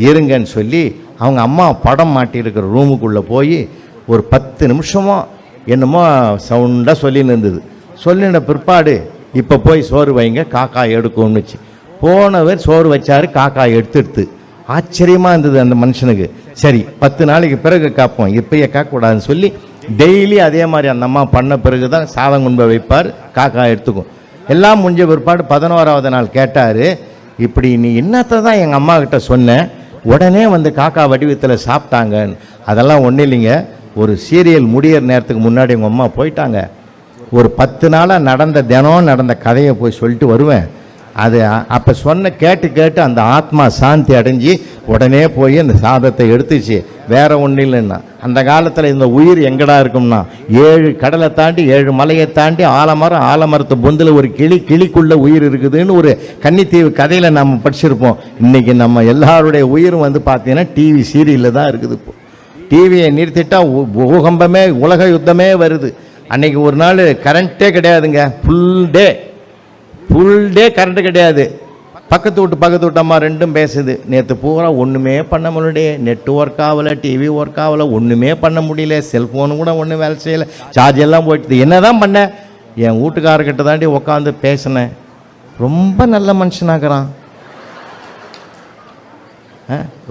இருங்கன்னு சொல்லி அவங்க அம்மா படம் மாட்டியிருக்கிற ரூமுக்குள்ளே போய் ஒரு 10 நிமிஷமோ என்னமோ சவுண்டாக சொல்லின்னு இருந்தது. சொல்லின பிற்பாடு இப்போ போய் சோறு வைங்க, காக்கா எடுக்கும்னுச்சு. போனவர் சோறு வச்சார், காக்கா எடுத்து ஆச்சரியமாக இருந்தது அந்த மனுஷனுக்கு. சரி 10 நாளைக்கு பிறகு காப்போம், இப்பயே காக்கக்கூடாதுன்னு சொல்லி டெய்லி அதே மாதிரி அந்த அம்மா பண்ண பிறகு தான் சாதம் கொண்டு வைப்பார், காக்கா எடுத்துக்கும். எல்லாம் முடிஞ்ச பிற்பாடு 11ஆவது நாள் கேட்டார், இப்படி நீ என்னத்தை தான் எங்கள் அம்மா கிட்ட சொன்னேன், உடனே வந்து காக்கா வடிவத்தில் சாப்பிட்டாங்கன்னு. அதெல்லாம் ஒன்றும் இல்லைங்க, ஒரு சீரியல் முடியிற நேரத்துக்கு முன்னாடி உங்கள் அம்மா போயிட்டாங்க. ஒரு 10 நாளாக தினம் நடந்த கதையை போய் சொல்லிட்டு வருவேன். அது அப்போ கேட்டு அந்த ஆத்மா சாந்தி அடைஞ்சி உடனே போய் அந்த சாதத்தை எடுத்துச்சு. வேற ஒன்றும் இல்லைன்னா, அந்த காலத்தில் இந்த உயிர் எங்கடா இருக்கும்னா, 7 கடலை தாண்டி 7 மலையை தாண்டி ஆலமரத்து பொந்தில் ஒரு கிளிக்குள்ள உயிர் இருக்குதுன்னு ஒரு கன்னித்தீவு கதையில் நம்ம படிச்சிருப்போம். இன்றைக்கி நம்ம எல்லாருடைய உயிரும் வந்து பார்த்தீங்கன்னா டிவி சீரியலில் தான் இருக்குது. இப்போ டிவியை நிறுத்திட்டா பூகம்பமே உலக யுத்தமே வருது. அன்னைக்கு ஒரு நாள் கரண்ட்டே கிடையாதுங்க, ஃபுல் டே கரண்ட்டு கிடையாது. பக்கத்து வீட்டு அம்மா 2 பேசுது. நேற்று பூரா ஒன்றுமே பண்ண முடியல, நெட்டு ஒர்க் ஆகலை, டிவி ஒர்க் ஆகலை, ஒன்றுமே பண்ண முடியல, செல்ஃபோனு கூட ஒன்றும் வேலை செய்யலை, சார்ஜ் எல்லாம் போயிடுது. என்ன தான் பண்ணேன், என் வீட்டுக்காரர்கிட்ட தாண்டி உட்காந்து பேசினேன். ரொம்ப நல்ல மனுஷனாகிறான்,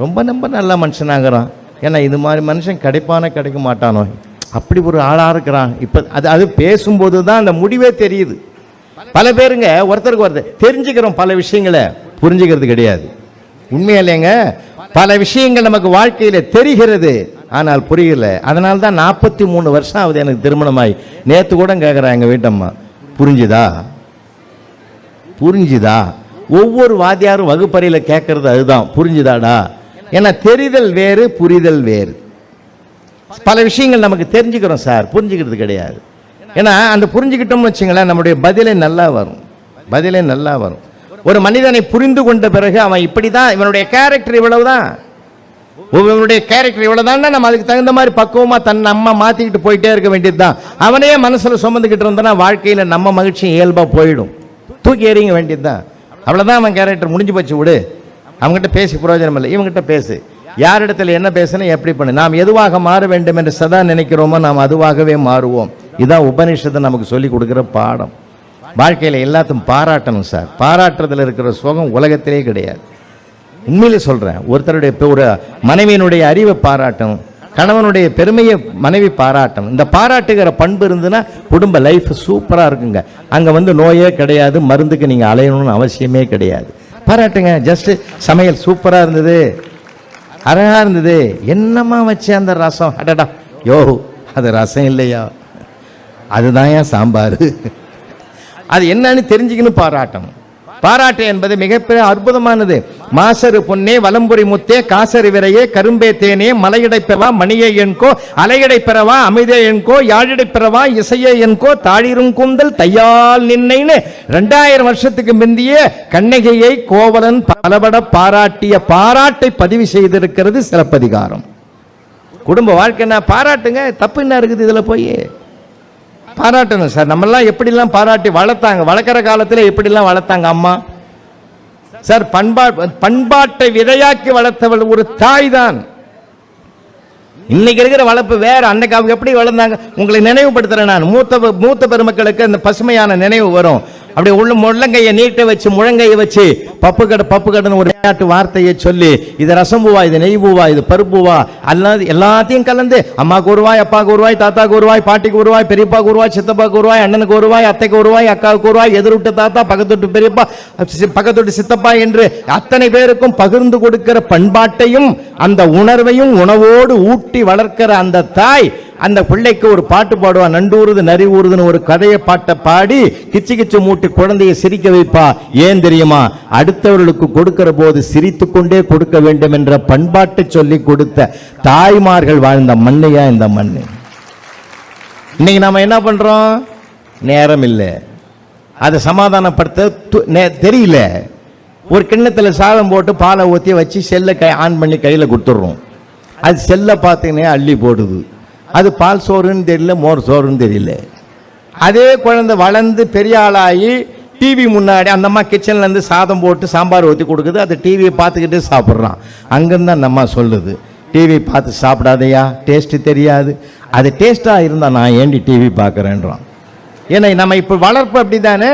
ரொம்ப நல்ல மனுஷனாகிறான். ஏன்னா இது மாதிரி மனுஷன் கிடைக்க மாட்டானோ, அப்படி ஒரு ஆளாக இருக்கிறான். இப்போ அது பேசும்போது தான் அந்த முடிவே தெரியுது. பல பேருங்க ஒருத்தருக்கு ஒருத்தர் தெரிஞ்சுக்கிறோம், பல விஷயங்களை புரிஞ்சுக்கிறது கிடையாது. உண்மையிலேங்க பல விஷயங்கள் நமக்கு வாழ்க்கையில் தெரிகிறது, ஆனால் புரியல. அதனால தான் 43 வருஷம் ஆகுது எனக்கு திருமணமாய். நேற்று கூட கேட்குறேன் எங்கள் வீட்டம்மா, புரிஞ்சுதா புரிஞ்சுதா? ஒவ்வொரு வாத்தியாரும் வகுப்பறையில் கேட்கறது அதுதான், புரிஞ்சுதாடா. ஏன்னா தெரிதல் வேறு, புரிதல் வேறு. பல விஷயங்கள் நமக்கு தெரிஞ்சுக்கிறோம் சார், புரிஞ்சுக்கிறது கிடையாது. ஏன்னா அந்த புரிஞ்சுக்கிட்டோம்னு வச்சுங்களேன், நம்முடைய பதிலே நல்லா வரும், பதிலே நல்லா வரும். ஒரு மனிதனை புரிந்து கொண்ட பிறகு அவன் இப்படி தான், இவனுடைய கேரக்டர் இவ்வளவுதான், இவனுடைய கேரக்டர் இவ்வளவுதான், நம்ம அதுக்கு தகுந்த மாதிரி பக்குவமாக நம்ம மாற்றிக்கிட்டு போயிட்டே இருக்க வேண்டியது தான். அவனையே மனசில் சுமந்துக்கிட்டு இருந்தோன்னா வாழ்க்கையில் நம்ம மகிழ்ச்சி இயல்பாக போயிடும், தூக்கி எறிங்க வேண்டியது தான். அவ்வளோதான், அவன் கேரக்டர் முடிஞ்சு போச்சு, விடு. அவங்ககிட்ட பேசி பிரயோஜனம் இல்லை, இவங்ககிட்ட பேசு. யாரிடத்தில் என்ன பேசணும், எப்படி பண்ணு. நாம் எதுவாக மாற வேண்டும் என்று சதா நினைக்கிறோமோ நாம் அதுவாகவே மாறுவோம். இதுதான் உபனிஷத்தை நமக்கு சொல்லி கொடுக்குற பாடம். வாழ்க்கையில் எல்லாத்தையும் பாராட்டணும் சார். பாராட்டுறதுல இருக்கிற சுகம் உலகத்திலே கிடையாது. உண்மையிலே சொல்கிறேன். ஒருத்தருடைய ஒரு மனைவியினுடைய அறிவை பாராட்டணும், கணவனுடைய பெருமையை மனைவி பாராட்டணும். இந்த பாராட்டுகிற பண்பு இருந்துன்னா குடும்ப லைஃப் சூப்பராக இருக்குங்க. அங்கே நோயே கிடையாது, மருந்துக்கு நீங்கள் அலையணும்னு அவசியமே கிடையாது. பாராட்டுங்க. ஜஸ்ட் சமையல் சூப்பராக இருந்தது, அழகாக இருந்தது, என்னம்மா வச்சு அந்த ரசம், அடடா யோ அது ரசம் இல்லையா, அதுதான் ஏன் சாம்பார், அது என்னன்னு தெரிஞ்சுக்கணும். பாராட்டணும். பாராட்டு என்பது மிகப்பெரிய அற்புதமானது. மாசரு பொன்னே, வலம்புரி முத்தே, காசரு விரையே, கரும்பே தேனே, மலையடை பெறவா மணியை என்கோ, அலையடை பெறவா அமிதே என்கோ, யாழடை பெறவா இசையே என்கோ, தாழிரும் கூந்தல் தையால் நின்னைன்னு 2000 வருஷத்துக்கு முந்திய கண்ணகியை கோவலன் பலபட பாராட்டிய பாராட்டை பதிவு செய்திருக்கிறது சிலப்பதிகாரம். குடும்ப வாழ்க்கைன்னா பாராட்டுங்க, தப்பு என்ன இருக்குது இதில்? போய் பாராட்டணும் சார். நம்மெல்லாம் எப்படிலாம் பாராட்டி வளர்த்தாங்க, வளர்க்குற காலத்தில் எப்படிலாம் வளர்த்தாங்க அம்மா சார். பண்பாட்டை விதையாக்கி வளர்த்தவள் ஒரு தாய் தான். இன்னைக்கு இருக்கிற வளர்ப்பு வேற. அன்னைக்கு அவங்க எப்படி வளர்ந்தாங்க உங்களை நினைவுபடுத்துறேன் நான். மூத்த பெருமக்களுக்கு அந்த பசுமையான நினைவு வரும். அப்படி உள்ள முள்ளங்கையை நீட்ட வச்சு முழங்கையை வச்சு பப்பு கடைன்னு ஒரு விளையாட்டு வார்த்தையை சொல்லி, இது ரசம்பூவா, இது நெய்பூவா, இது பருப்புவா, அல்லது எல்லாத்தையும் கலந்து அம்மாவுக்கு ஒரு ரூபாய், அப்பாவுக்கு ஒரு ரூபாய், தாத்தாவுக்கு ஒரு ரூபாய், பாட்டிக்கு ஒரு ரூபாய், பெரியப்பாவுக்கு ஒரு ரூபாய், சித்தப்பாவுக்கு ஒரு ரூபாய், அண்ணனுக்கு ஒரு ரூபாய், அத்தைக்கு ஒரு ரூபாய், அக்காவுக்கு ஒரு ரூபாய், எதிர்விட்டு தாத்தா, பக்கத்தொட்டு பெரியப்பா, பக்கத்தொட்டு சித்தப்பா என்று அத்தனை பேருக்கும் பகிர்ந்து கொடுக்கிற பண்பாட்டையும் அந்த உணர்வையும் உணவோடு ஊட்டி வளர்க்கிற அந்த தாய் அந்த பிள்ளைக்கு ஒரு பாட்டு பாடுவா. நண்டூறுது நரி ஊறுதுன்னு ஒரு கதையை பாட்டை பாடி கிச்சு கிச்சு மூட்டி குழந்தையை சிரிக்க வைப்பா. ஏன் தெரியுமா? அடுத்தவர்களுக்கு கொடுக்கிற போது சிரித்து கொண்டே கொடுக்க வேண்டும் என்ற பண்பாட்டை சொல்லி கொடுத்த தாய்மார்கள் வாழ்ந்த மண்ணையா இந்த மண்ணு. இன்னைக்கு நாம என்ன பண்றோம்? நேரம் இல்லை, அதை சமாதானப்படுத்த தெரியல. ஒரு கிண்ணத்தில் சாதம் போட்டு பாலை ஊற்றி வச்சு செல்லை ஆன் பண்ணி கையில் கொடுத்துட்றோம். அது செல்லை பார்த்தீங்கன்னா அள்ளி போடுது. அது பால் சோறுன்னு தெரியல, மோர் சோறுன்னு தெரியல. அதே குழந்தை வளர்ந்து பெரிய ஆளாகி டிவி முன்னாடி அந்த அம்மா கிச்சன்லேருந்து சாதம் போட்டு சாம்பார் ஊற்றி கொடுக்குது. அது டிவியை பார்த்துக்கிட்டு சாப்பிட்றான். அங்கேருந்து அந்த அம்மா சொல்லுது, டிவி பார்த்து சாப்பிடாதையா, டேஸ்ட்டு தெரியாது. அது டேஸ்ட்டாக இருந்தால் நான் ஏண்டி டிவி பார்க்குறேன்றான். ஏன்னா நம்ம இப்போ வளர்ப்பு அப்படி தானே.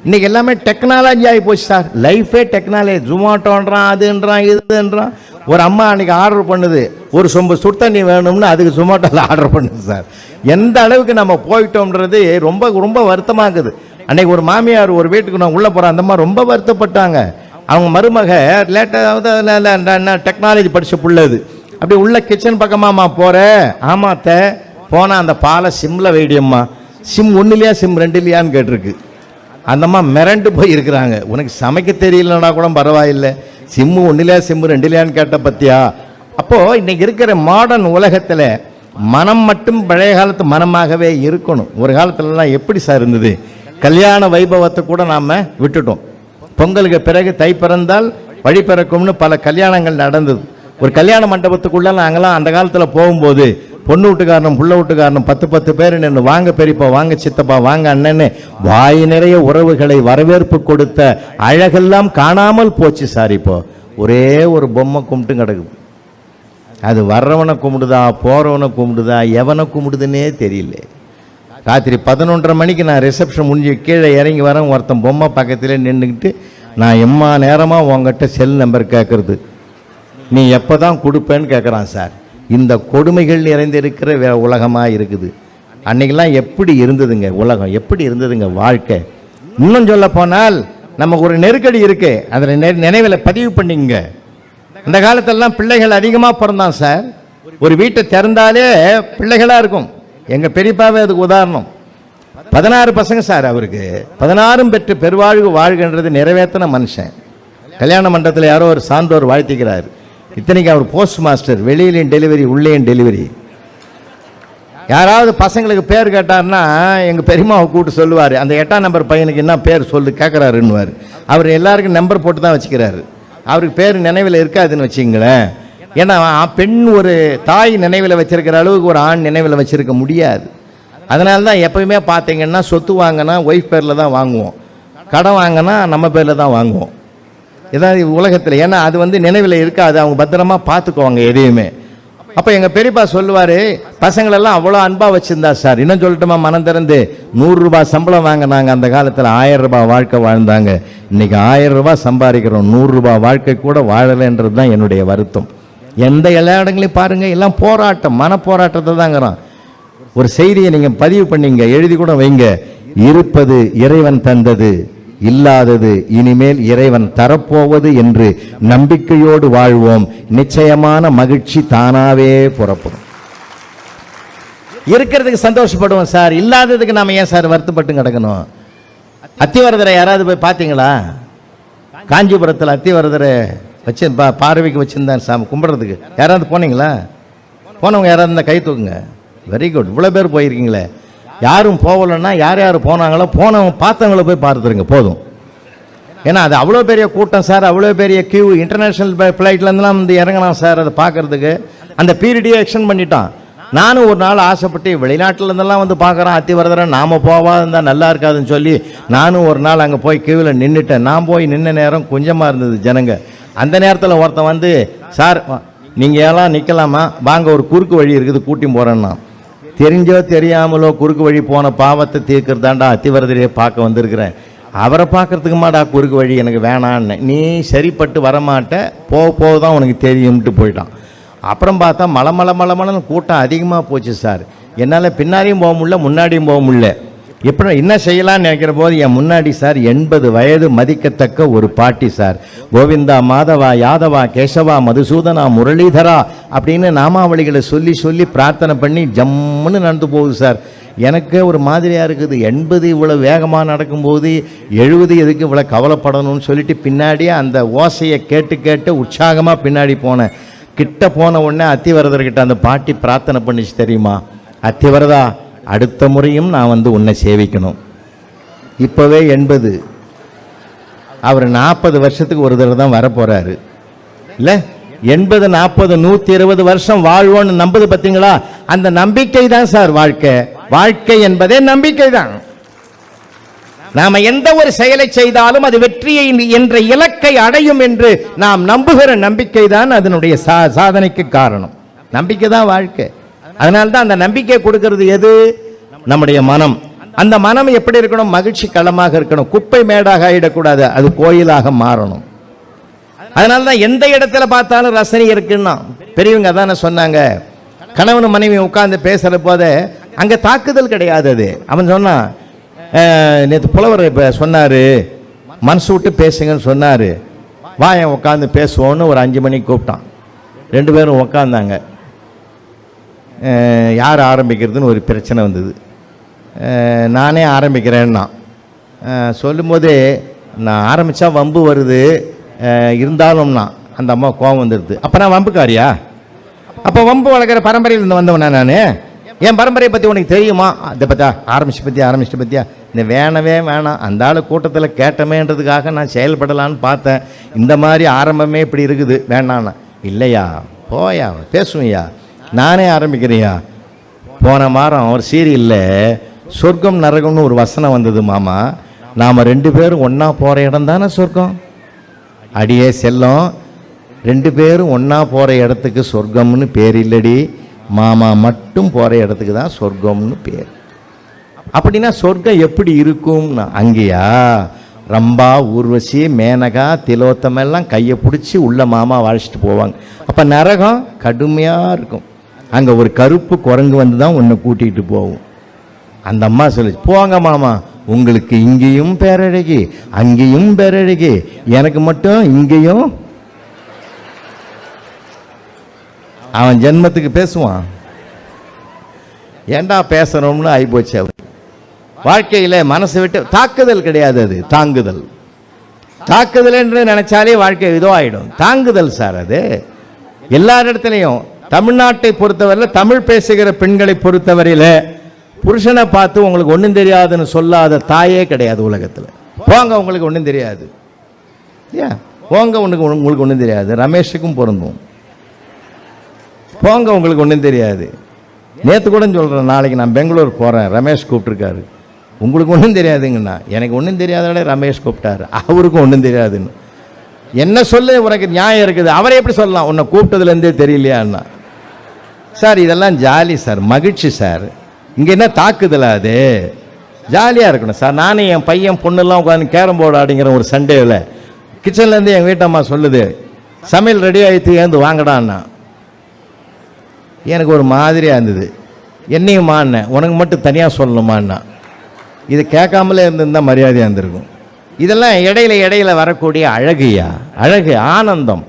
இன்றைக்கி எல்லாமே டெக்னாலஜி ஆகி போச்சு சார். லைஃபே டெக்னாலஜி. ஜொமாட்டோன்றான், அதுன்றான், இதுன்றான். ஒரு அம்மா அன்றைக்கி ஆர்டர் பண்ணுது, ஒரு சொம்பு சுடுதண்ணி வேணும்னு, அதுக்கு ஜொமாட்டோவில் ஆர்டர் பண்ணுது சார். எந்த அளவுக்கு நம்ம போயிட்டோம்ன்றது ரொம்ப ரொம்ப வருத்தமாகுது. அன்றைக்கி ஒரு மாமியார் ஒரு வீட்டுக்கு நான் உள்ளே போகிறேன், அந்த மாதிரி ரொம்ப வருத்தப்பட்டாங்க. அவங்க மருமக லேட்டாக டெக்னாலஜி படித்த புள்ளது. அப்படி உள்ள கிச்சன் பக்கமாம்மா போகிற, ஆமாத்த போனால் அந்த பாலை சிம்மில் வைடியம்மா, சிம் 1 இல்லையா சிம் 2 இல்லையான்னு கேட்டிருக்கு. அந்தம்மா மிரண்டு போய் இருக்கிறாங்க. உனக்கு சமைக்க தெரியலன்னா கூட பரவாயில்லை, சிம்மு 1 இல்லையா சிம்மு 2 இல்லையான்னு கேட்ட பத்தியா. அப்போது இன்றைக்கி இருக்கிற மாடர்ன் உலகத்தில் மனம் மட்டும் பழைய காலத்து மனமாகவே இருக்கணும். ஒரு காலத்துலலாம் எப்படி சார் இருந்தது? கல்யாண வைபவத்தை கூட நாம் விட்டுட்டோம். பொங்கலுக்கு பிறகு தை பிறந்தால் வழி பிறக்கும்னு பல கல்யாணங்கள் நடந்தது. ஒரு கல்யாண மண்டபத்துக்குள்ளே நாங்களாம் அந்த காலத்தில் போகும்போது பொண்ணு வீட்டுக்காரனும் புள்ள வீட்டுக்காரனும் 10 பேர் நின்று வாங்க பெரியப்பா, வாங்க சித்தப்பா, வாங்க அண்ணன்னு வாய் நிறைய உறவுகளை வரவேற்பு கொடுத்த அழகெல்லாம் காணாமல் போச்சு சார். இப்போ ஒரே ஒரு பொம்மை கும்பிட்டு கிடக்குது. அது வர்றவனை கும்பிடுதா, போகிறவனை கும்பிடுதா, எவனை கும்பிடுதுன்னே தெரியல. ராத்திரி 11:30 மணிக்கு நான் ரிசப்ஷன் முடிஞ்சு கீழே இறங்கி வரேன். ஒருத்தன் பொம்மை பக்கத்தில் நின்றுக்கிட்டு, நான் எம்மா நேரமாக உங்ககிட்ட செல் நம்பர் கேட்குறது, நீ எப்போ தான் கொடுப்பேன்னு கேட்குறான் சார். இந்த கொடுமைகள் நிறைந்திருக்கிற உலகமாக இருக்குது. அன்றைக்கெல்லாம் எப்படி இருந்ததுங்க உலகம், எப்படி இருந்ததுங்க வாழ்க்கை. இன்னும் சொல்ல போனால் நமக்கு ஒரு நெருக்கடி இருக்கு, அதில் நினைவில் பதிவு பண்ணிங்க. இந்த காலத்திலலாம் பிள்ளைகள் அதிகமாக பிறந்தான் சார். ஒரு வீட்டை திறந்தாலே பிள்ளைகளாக இருக்கும். எங்கள் பெரியப்பாவே அதுக்கு உதாரணம். 16 பசங்க சார். அவருக்கு 16 பெற்று பெருவாழ்வு வாழ்கின்றது நிறைவேற்றின மனுஷன். கல்யாண மண்டபத்தில் யாரோ ஒரு சான்றோர் வாழ்த்திக்கிறார். இத்தனைக்கு அவர் போஸ்ட் மாஸ்டர், வெளியிலையும் டெலிவரி உள்ளேயும் டெலிவரி. யாராவது பசங்களுக்கு பேர் கேட்டார்னா எங்கள் பெரியம்மாவை கூப்பிட்டு சொல்லுவார், அந்த 8ஆம் நம்பர் பையனுக்கு என்ன பேர் சொல்லு கேட்குறாருன்னுவார். அவர் எல்லாருக்கும் நம்பர் போட்டு தான் வச்சுக்கிறாரு. அவருக்கு பேர் நினைவில் இருக்காதுன்னு வச்சுங்களேன். ஏன்னா பெண் ஒரு தாய் நினைவில் வச்சிருக்கிற அளவுக்கு ஒரு ஆண் நினைவில் வச்சிருக்க முடியாது. அதனால தான் எப்பயுமே பார்த்தீங்கன்னா சொத்து வாங்கினா ஒய்ஃப் பேரில் தான் வாங்குவோம், கடன் வாங்கினா நம்ம பேரில் தான் வாங்குவோம். இதான் உலகத்தில். ஏன்னா அது வந்து நினைவில் இருக்காது, அவங்க பத்திரமா பார்த்துக்குவாங்க எதையுமே. அப்போ எங்கள் பெரியப்பா சொல்லுவார், பசங்களெல்லாம் அவ்வளோ அன்பாக வச்சுருந்தா சார். இன்னும் சொல்லட்டுமா, மனம் திறந்து 100 ரூபாய் சம்பளம் வாங்கினாங்க. அந்த காலத்தில் 1000 ரூபாய் வாழ்க்கை வாழ்ந்தாங்க. இன்றைக்கி 1000 ரூபாய் சம்பாதிக்கிறோம், 100 ரூபாய் வாழ்க்கை கூட வாழலைன்றது தான் என்னுடைய வருத்தம். எந்த எல்லா இடங்களையும் பாருங்கள், எல்லாம் போராட்டம், மன போராட்டத்தை தாங்கிறான். ஒரு செய்தியை நீங்கள் பதிவு பண்ணிங்க, எழுதி கூட வைங்க. இருப்பது இறைவன் தந்தது, இல்லாதது இனிமேல் இறைவன் தரப்போவது என்று நம்பிக்கையோடு வாழ்வோம். நிச்சயமான மகிழ்ச்சி தானாவே புறப்படும். இருக்கிறதுக்கு சந்தோஷப்படுவோம் சார், இல்லாததுக்கு நாம ஏன் சார் வருத்தப்பட்டு கிடக்கணும்? அத்திவரதரை யாராவது போய் பார்த்தீங்களா? காஞ்சிபுரத்தில் அத்திவரதரை வச்சு பார்வைக்கு வச்சுருந்தேன் சாமி கும்பிட்றதுக்கு. யாராவது போனீங்களா? போனவங்க யாராவது இருந்தால் கை தூக்குங்க. Very good. இவ்வளோ பேர் போயிருக்கீங்களே. யாரும் போகலைன்னா யார் யார் போனாங்களோ போனவங்க பார்த்தவங்கள போய் பார்த்துருங்க போதும். ஏன்னா அது அவ்வளோ பெரிய கூட்டம் சார், அவ்வளோ பெரிய கியூ. இன்டர்நேஷ்னல் ஃப்ளைட்லேருந்துலாம் வந்து இறங்கினான் சார் அதை பார்க்குறதுக்கு. அந்த பீரியடையே எக்ஸ்டெண்ட் பண்ணிட்டான். நானும் ஒரு நாள் ஆசைப்பட்டு வெளிநாட்டிலேருந்தெல்லாம் வந்து பார்க்குறான் அத்திவரதரை, நாம் போவாது இருந்தால் நல்லா இருக்காதுன்னு சொல்லி நானும் ஒரு நாள் அங்கே போய் கியூவில் நின்றுட்டேன். நான் போய் நின்ன நேரம் கொஞ்சமாக இருந்தது ஜனங்க. அந்த நேரத்தில் ஒருத்தன் வந்து, சார் நீங்கள் எல்லாம் நிற்கலாமா, வாங்க ஒரு குறுக்கு வழி இருக்குது கூட்டி போகிறேன்னா. தெரிஞ்சோ தெரியாமலோ குறுக்கு வழி போன பாவத்தை தீர்க்கிறதாண்டா அத்திவரதரையை பார்க்க வந்திருக்கிறேன். அவரை பார்க்கறதுக்கு மாடா குறுக்கு வழி, எனக்கு வேணான்னு. நீ சரிப்பட்டு வரமாட்ட, போக தான் உனக்கு தெரியும்ட்டு போயிட்டான். அப்புறம் பார்த்தா மலமலன்னு கூட்டம் அதிகமாக போச்சு சார். என்னால் பின்னாடியும் போக முடியல, முன்னாடியும் போக முடியல. எப்படி என்ன செய்யலான்னு நினைக்கிற போது என் முன்னாடி சார் 80 வயது மதிக்கத்தக்க ஒரு பாட்டி சார். கோவிந்தா, மாதவா, யாதவா, கேசவா, மதுசூதனா, முரளிதரா அப்படின்னு நாமாவளிகளை சொல்லி சொல்லி பிரார்த்தனை பண்ணி ஜம்முன்னு நடந்து போகுது சார். எனக்கே ஒரு மாதிரியாக இருக்குது. 80 இவ்வளோ வேகமாக நடக்கும்போது 70 எதுக்கு இவ்வளோ கவலைப்படணும்னு சொல்லிட்டு பின்னாடியே அந்த ஓசையை கேட்டு கேட்டு உற்சாகமாக பின்னாடி போனேன். கிட்ட போன உடனே அத்திவரதர்கிட்ட அந்த பாட்டி பிரார்த்தனை பண்ணிச்சு தெரியுமா, அத்திவரதா அடுத்த முறையும் நான் வந்து உன்னை சேவிக்கணும். இப்போவே 80, அவர் 40 வருஷத்துக்கு ஒரு தடவை தான் வரப்போகிறாரு இல்லை? 80, 40, 120 வருஷம் வாழ்வோன்னு நம்புது பார்த்தீங்களா? அந்த நம்பிக்கை தான் சார் வாழ்க்கை. வாழ்க்கை என்பதே நம்பிக்கை தான். நாம எந்த ஒரு செயலை செய்தாலும் அது வெற்றியை என்ற இலக்கை அடையும் என்று நாம் நம்புகிற நம்பிக்கை தான் அதனுடைய சாதனைக்கு காரணம். நம்பிக்கை தான் வாழ்க்கை. அதனால்தான் அந்த நம்பிக்கை கொடுக்கிறது எது? நம்முடைய மனம். அந்த மனம் எப்படி இருக்கணும்? மகிழ்ச்சி களமாக இருக்கணும். குப்பை மேடாக ஆயிடக்கூடாது, அது கோயிலாக மாறணும். அதனால்தான் எந்த இடத்துல பார்த்தாலும் ரசனை இருக்குன்னா பெரியவங்க அதான சொன்னாங்க. கணவன் மனைவி உட்கார்ந்து பேசுற போதே அங்க தாக்குதல் கிடையாது. அது அவன் சொன்னான், நேற்று புலவர் இப்போ சொன்னார், மனசு விட்டு பேசுங்கன்னு சொன்னார். வாயன் உட்காந்து பேசுவோன்னு ஒரு 5 மணிக்கு கூப்பிட்டான். 2 பேரும் உட்காந்தாங்க. யார் ஆரம்பிக்கிறதுன்னு ஒரு பிரச்சனை வந்தது. நானே ஆரம்பிக்கிறேன்னா சொல்லும்போதே, நான் ஆரம்பித்தா வம்பு வருது இருந்தாலும்னா அந்த அம்மா கோவம் வந்துடுது. அப்போ நான் வம்புக்காரியா? அப்போ வம்பு வளர்க்குற பரம்பரையில் வந்தவனா நான்? என் பரம்பரையை பற்றி உனக்கு தெரியுமா? அதை பற்றியா ஆரம்பிச்சிட்டு பற்றியா இந்த வேணவே வேணாம். அந்த ஆள் கூட்டத்தில் கேட்டமேன்றதுக்காக நான் செயல்படலான்னு பார்த்தேன். இந்த மாதிரி ஆரம்பமே இப்படி இருக்குது, வேணான்னா. இல்லையா, போயா பேசுவையா, நானே ஆரம்பிக்கிறியா? போன வாரம் ஒரு சீரியலில் சொர்க்கம் நரகம்னு ஒரு வசனம் வந்தது மாமா. நாம் 2 பேரும் ஒன்றா போகிற இடம் தானே சொர்க்கம். அடியே செல்லம், 2 பேரும் ஒன்றா போகிற இடத்துக்கு சொர்க்கம்னு பேர் இல்லடி மாமா, மட்டும் போகிற இடத்துக்கு தான் சொர்க்கம்னு பேர். அப்படின்னா சொர்க்கம் எப்படி இருக்கும்னா, அங்கேயா ரம்பா, ஊர்வசி, மேனகா, திலோத்தமெல்லாம் கையை பிடிச்சி உள்ள மாமா வாழ்ச்சிட்டு போவாங்க. அப்போ நரகம் கடுமையாக இருக்கும். அங்கே ஒரு கருப்பு குரங்கு வந்து தான் உன்னை கூட்டிகிட்டு போகும். அந்த அம்மா சொல்லி, போங்க மாமா உங்களுக்கு இங்கேயும் பேரழகி, அங்கேயும் பேரழகி, எனக்கு மட்டும் இங்கேயும். அவன் ஜென்மத்துக்கு பேசுவான். ஏண்டா பேசணும்னு ஆயிப்போச்சு. அவர் வாழ்க்கையில் மனசை விட்டு தாக்குதல் கிடையாது, அது தாங்குதல். தாக்குதல் என்று நினைச்சாலே வாழ்க்கை இதோ ஆயிடும். தாங்குதல் சார் அது. எல்லா இடத்துலையும் தமிழ்நாட்டை பொறுத்தவரையில், தமிழ் பேசுகிற பெண்களை பொறுத்தவரையில் புருஷனை பார்த்து உங்களுக்கு ஒன்றும் தெரியாதுன்னு சொல்லாத தாயே கிடையாது உலகத்தில். போங்க உங்களுக்கு ஒன்றும் தெரியாது, ஏன் போங்க உங்களுக்கு ஒன்றும் தெரியாது. ரமேஷுக்கும் பொருந்தும். போங்க உங்களுக்கு ஒன்றும் தெரியாது. நேற்று கூட சொல்கிறேன், நாளைக்கு நான் பெங்களூர் போகிறேன், ரமேஷ் கூப்பிட்ருக்காரு. உங்களுக்கு ஒன்றும் தெரியாதுங்கண்ணா. எனக்கு ஒன்றும் தெரியாத ரமேஷ் கூப்பிட்டாரு, அவருக்கும் ஒன்றும் தெரியாதுன்னு. என்ன சொல்ல உனக்கு நியாயம் இருக்குது? அவரை எப்படி சொல்லலாம் உன்னை கூப்பிட்டதுலேருந்தே தெரியலையான்னா? சார் இதெல்லாம் ஜாலி சார், மகிழ்ச்சி சார். இங்கே என்ன தாக்குதலா? அது ஜாலியாக இருக்கணும் சார். நானும் என் பையன் பொண்ணெல்லாம் உட்காந்து கேரம் போர்டு ஆடிங்கிற ஒரு சண்டேவில் கிச்சன்லேருந்து எங்கள் வீட்டம்மா சொல்லுது, சமையல் ரெடி ஆகிட்டு ஏந்து வாங்கடான்னா. எனக்கு ஒரு மாதிரியாக இருந்தது. என்னையுமாண்ண உனக்கு மட்டும் தனியாக சொல்லணுமான்னா. இது கேட்காமலே இருந்திருந்தால் மரியாதையாக இருந்திருக்கும். இதெல்லாம் இடையில வரக்கூடிய அழகுயா, அழகு, ஆனந்தம்,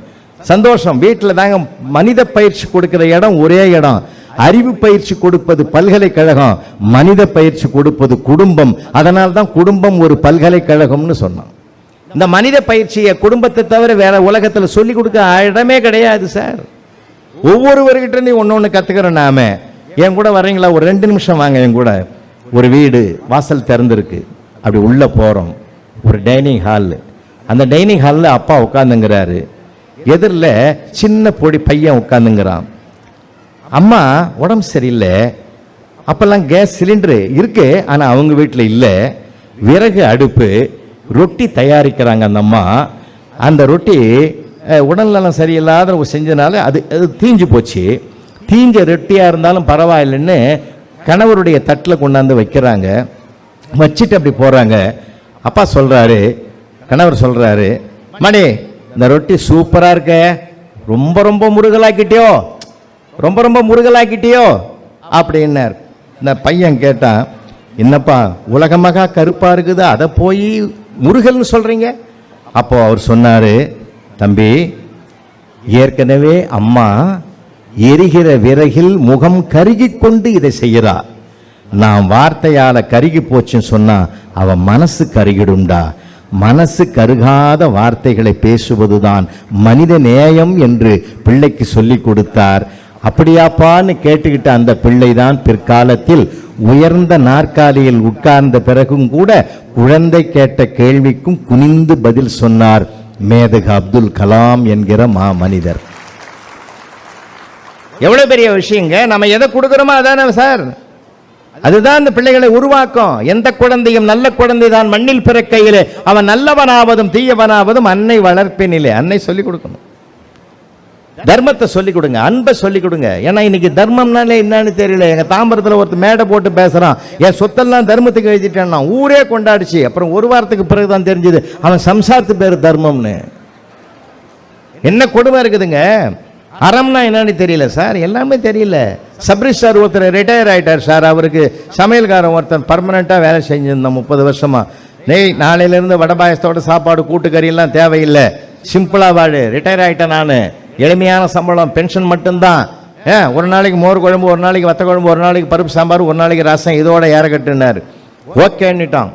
சந்தோஷம். வீட்டில் தாங்க மனித பயிற்சி கொடுக்கிற இடம் ஒரே இடம். அறிவு பயிற்சி கொடுப்பது பல்கலைக்கழகம், மனித பயிற்சி கொடுப்பது குடும்பம். அதனால தான் குடும்பம் ஒரு பல்கலைக்கழகம்னு சொன்னான். இந்த மனித பயிற்சியை குடும்பத்தை தவிர வேற உலகத்தில் சொல்லிக் கொடுக்க இடமே கிடையாது சார். ஒவ்வொருவர்கிட்ட நீ ஒன்று கற்றுக்கிறோம். நாம என் கூட வர்றீங்களா? ஒரு 2 நிமிஷம் வாங்க என் கூட. ஒரு வீடு வாசல் திறந்துருக்கு, அப்படி உள்ளே போகிறோம். ஒரு டைனிங் ஹால். அந்த டைனிங் ஹாலில் அப்பா உட்காந்துங்கிறாரு, எதிரில் சின்ன பொடி பையன் உட்காந்துங்கிறான். அம்மா உடம்பு சரியில்லை. அப்போல்லாம் கேஸ் சிலிண்டரு இருக்கு, ஆனால் அவங்க வீட்டில் இல்லை. விறகு அடுப்பு, ரொட்டி தயாரிக்கிறாங்க அந்த அம்மா. அந்த ரொட்டி உடல்நலம் சரியில்லாத செஞ்சனால அது தீஞ்சு போச்சு. தீஞ்ச ரொட்டியாக இருந்தாலும் பரவாயில்லைன்னு கணவருடைய தட்டில் கொண்டாந்து வைக்கிறாங்க. வச்சுட்டு அப்படி போகிறாங்க. அப்பா சொல்கிறாரு, கணவர் சொல்கிறாரு, மணி இந்த ரொட்டி சூப்பராக இருக்க, ரொம்ப ரொம்ப முருகலாக்கிட்டியோ, ரொம்ப ரொம்ப முருகலாக்கிட்டியோ அப்படின்னார். இந்த பையன் கேட்டான், என்னப்பா உலகமாக கருப்பாக இருக்குது, அதை போய் முருகல்னு சொல்கிறீங்க? அப்போ அவர் சொன்னார், தம்பி ஏற்கனவே அம்மா எரிகிற விறகில் முகம் கருகி கொண்டு இதை செய்கிறா. நான் வார்த்தையால் கருகி போச்சுன்னு சொன்னா அவன் மனசு கருகிடும்டா. மனசு கருகாத வார்த்தைகளை பேசுவதுதான் மனித நேயம் என்று பிள்ளைக்கு சொல்லி கொடுத்தார். அப்படியாப்பான்னு கேட்டுக்கிட்ட அந்த பிள்ளை தான் பிற்காலத்தில் உயர்ந்த நாற்காலியில் உட்கார்ந்த பிறகும் கூட குழந்தை கேட்ட கேள்விக்கும் குனிந்து பதில் சொன்னார் மேதகு அப்துல் கலாம் என்கிற மனிதர். எவ்வளவு பெரிய விஷயங்க. நம்ம எதை கொடுக்கிறோமோ அதானே சார், அதுதான் இந்த பிள்ளைகளை உருவாக்கும். எந்த குழந்தையும் நல்ல குழந்தை தான் மண்ணில் பிறக்கையிலே அவன் நல்லவனாவதும் தீயவனாவதும் அன்னை வளர்ப்பினிலே. அன்னை சொல்லிக் கொடுக்கணும், தர்மத்தை சொல்லிக் கொடுங்க, அன்பை சொல்லிக் கொடுங்க. ஏன்னா இன்னைக்கு தர்மம்னாலே என்னன்னு தெரியல. எங்க தாம்பரத்தில் ஒருத்தர் மேடை போட்டு பேசுறான், என் சொத்தெல்லாம் தர்மத்துக்கு எழுதிட்டான், ஊரே கொண்டாடிச்சு. அப்புறம் ஒரு வாரத்துக்கு பிறகுதான் தெரிஞ்சது அவன் சம்சாரத்து பேர் தர்மம்னு. என்ன கொடுமை இருக்குதுங்க. அறம்னா என்னன்னு தெரியல சார், எல்லாமே தெரியல. சப்ரிஷ் சார் ஒருத்தர் ரிட்டையர் ஆயிட்டார் சார். அவருக்கு சமையல்காரன் ஒருத்தர் பர்மனெண்ட்டாக வேலை செஞ்சிருந்தான் 30 வருஷமா. நாளையிலேருந்து வடபாயசத்தோட சாப்பாடு கூட்டுக்கறி எல்லாம் தேவையில்லை, சிம்பிளாக வாடு, ரிட்டையர் ஆகிட்டேன் நான், எளிமையான சம்பளம், பென்ஷன் மட்டும்தான், ஒரு நாளைக்கு மோர் குழம்பு, ஒரு நாளைக்கு வத்த குழம்பு, ஒரு நாளைக்கு பருப்பு சாம்பார், ஒரு நாளைக்கு ரசம், இதோட ஏறக்கட்டுனார். ஓகேன்னுட்டான்.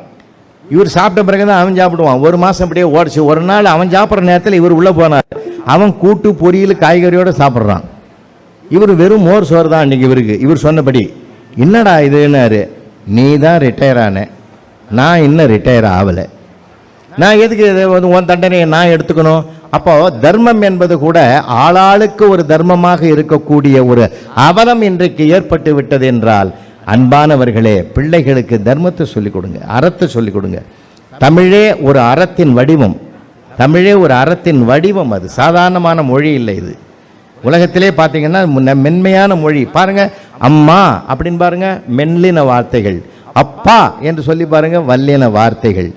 இவர் சாப்பிட்ட பிறகு தான் அவன் சாப்பிடுவான். ஒரு மாதம் அப்படியே ஓடிச்சு. ஒரு நாள் அவன் சாப்பிட்ற நேரத்தில் இவர் உள்ளே போனார். அவன் கூட்டு பொரியல் காய்கறியோடு சாப்பிட்றான். இவர் வெறும் மோர் சோறு தான் அன்றைக்கி இவருக்கு. இவர் சொன்னபடி என்னடா இதுன்னாரு, நீ தான் ரிட்டையர் ஆன, நான் இன்னும் ரிட்டையர் ஆகலை, நான் எதுக்கு உன் தண்டனையை நான் எடுத்துக்கணும்? அப்போ தர்மம் என்பது கூட ஆளாளுக்கு ஒரு தர்மமாக இருக்கக்கூடிய ஒரு அவலம் இன்றைக்கு ஏற்பட்டு விட்டது என்றால், அன்பானவர்களே, பிள்ளைகளுக்கு தர்மத்தை சொல்லிக் கொடுங்க, அறத்தை சொல்லிக் கொடுங்க. தமிழே ஒரு அறத்தின் வடிவம், தமிழே ஒரு அறத்தின் வடிவம். அது சாதாரணமான மொழி இல்லை. இது உலகத்திலே பார்த்தீங்கன்னா மென்மையான மொழி. பாருங்க, அம்மா அப்படின்னு பாருங்க, மெல்லின வார்த்தைகள். அப்பா என்று சொல்லி பாருங்க, வல்லின வார்த்தைகள்.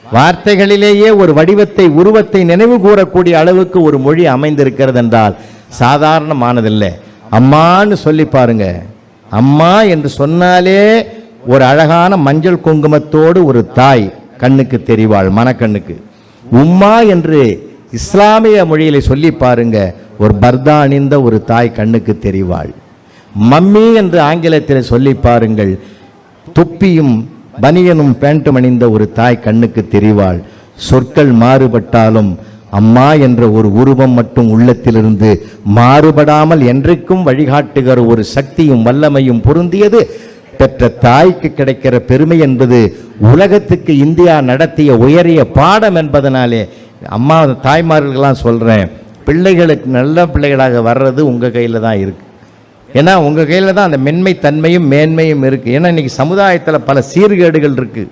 வார்த்தைகளிலேயே ஒரு வடிவத்தை, உருவத்தை நினைவு கூறக்கூடிய அளவுக்கு ஒரு மொழி அமைந்திருக்கிறது என்றால் சாதாரணமானதில்லை. அம்மான்னு சொல்லி பாருங்க, அம்மா என்று சொன்னாலே ஒரு அழகான மஞ்சள் குங்குமத்தோடு ஒரு தாய் கண்ணுக்கு தெரிவாள், மனக்கண்ணுக்கு. உம்மா என்று இஸ்லாமிய மொழியில சொல்லி பாருங்க, ஒரு பர்தா அணிந்த ஒரு தாய் கண்ணுக்கு தெரிவாள். மம்மி என்று ஆங்கிலத்தில் சொல்லி பாருங்கள், தொப்பியும் பனியனும் பேண்ட்டும் அணிந்த ஒரு தாய் கண்ணுக்கு தெரிவாள். சொற்கள் மாறுபட்டாலும் அம்மா என்ற ஒரு உருவம் மட்டும் உள்ளத்திலிருந்து மாறுபடாமல் என்றைக்கும் வழிகாட்டுகிற ஒரு சக்தியும் வல்லமையும் பொருந்தியது பெற்ற தாய்க்கு கிடைக்கிற பெருமை என்பது உலகத்துக்கு இந்தியா நடத்திய உயரிய பாடம் என்பதனாலே அம்மா தாய்மார்களெலாம் சொல்கிறேன், பிள்ளைகளுக்கு நல்ல பிள்ளைகளாக வர்றது உங்கள் கையில் தான் இருக்குது. ஏன்னா உங்கள் கையில் தான் அந்த மென்மை தன்மையும் மேன்மையும் இருக்குது. ஏன்னா இன்றைக்கி சமுதாயத்தில் பல சீர்கேடுகள் இருக்குது,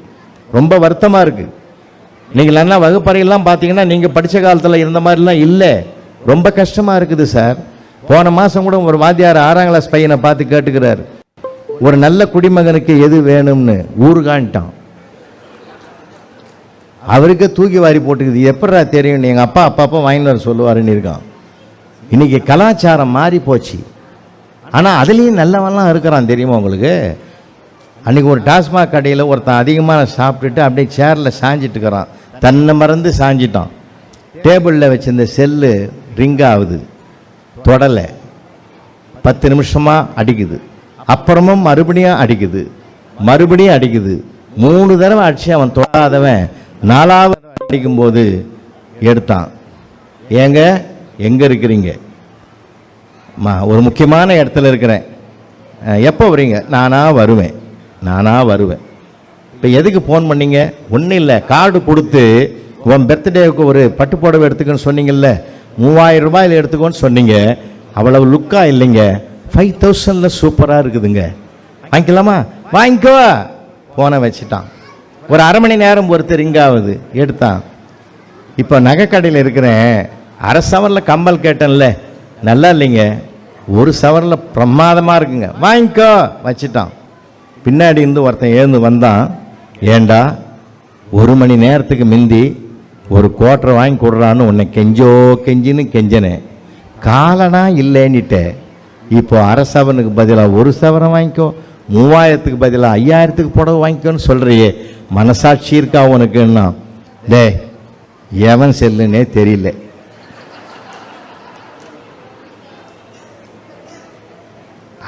ரொம்ப வருத்தமாக இருக்குது. நீங்கள் என்ன வகுப்பறையெல்லாம் பார்த்தீங்கன்னா நீங்கள் படித்த காலத்தில் இருந்த மாதிரிலாம் இல்லை, ரொம்ப கஷ்டமாக இருக்குது சார். போன மாதம் கூட ஒரு வாத்தியார் 6ஆம் கிளாஸ் பையனை பார்த்து கேட்டுக்கிறார், ஒரு நல்ல குடிமகனுக்கு எது வேணும்னு. ஊறுகான்ட்டான். அவருக்கு தூக்கி வாரி போட்டுக்குது. எப்படா தெரியும், எங்கள் அப்பா அப்பப்போ வாங்கிட்டு வர சொல்லுவாருன்னு இருக்கான். இன்னைக்கு கலாச்சாரம் மாறி போச்சு. ஆனால் அதுலேயும் நல்லவெல்லாம் இருக்கிறான் தெரியுமா உங்களுக்கு? அன்றைக்கி ஒரு டாஸ்மாக் கடையில் ஒருத்தன் அதிகமாக சாப்பிட்டுட்டு அப்படியே சேரில் சாஞ்சிட்டு இருக்கிறான், தன்னை மறந்து சாஞ்சிட்டான். டேபிளில் வச்சிருந்த செல்லு ரிங் ஆகுது, தொடலை. 10 நிமிஷமாக அடிக்குது, அப்புறமும் மறுபடியும் அடிக்குது, மறுபடியும் அடிக்குது. 3 தடவை அடிச்சு அவன் தொடாதவன் 4ஆவது அடிக்கும்போது எடுத்தான். ஏங்க எங்கே இருக்கிறீங்க? ஒரு முக்கியமான இடத்துல இருக்கிறேன். எப்போ வரீங்க? நானாக வருவேன். இப்போ எதுக்கு ஃபோன் பண்ணீங்க? ஒன்றும் இல்லை, கார்டு கொடுத்து உன் பர்த்டேவுக்கு ஒரு பட்டு புடவை எடுத்துக்கன்னு சொன்னீங்கல்ல, 3000 ரூபாயில் எடுத்துக்கோன்னு சொன்னீங்க. அவ்வளவு லுக்காக இல்லைங்க, 5000 சூப்பராக இருக்குதுங்க, வாங்கிக்கலாமா? வாங்கிக்கோ. ஃபோனை வச்சுட்டான். ஒரு அரை மணி நேரம் பொறுத்து ரிங்காகுது, எடுத்தான். இப்போ நகைக்கடையில் இருக்கிறேன், அரை சவரில் கம்பல் கேட்டேன்ல, நல்லா இல்லைங்க, 1 சவரில் பிரமாதமாக இருக்குங்க, வாங்கிக்கோ. வச்சுட்டான். பின்னாடி இருந்து ஒருத்தன் எழுந்து வந்தான், ஏண்டா 1 மணி நேரத்துக்கு முந்தி ஒரு கோட்டரை வாங்கி கொடுறான்னு உன்னை கெஞ்சின்னு கெஞ்சனேன், காலனா இல்லைன்னுட்ட. இப்போ அரை சவரனுக்கு பதிலாக 1 சவரம் வாங்கிக்கோ, 3000க்கு பதிலாக 5000க்கு புடவை வாங்கிக்கோன்னு சொல்கிறியே, மனசாட்சி இருக்கா உனக்குன்னா? டே எவன் செல்லுன்னே தெரியல.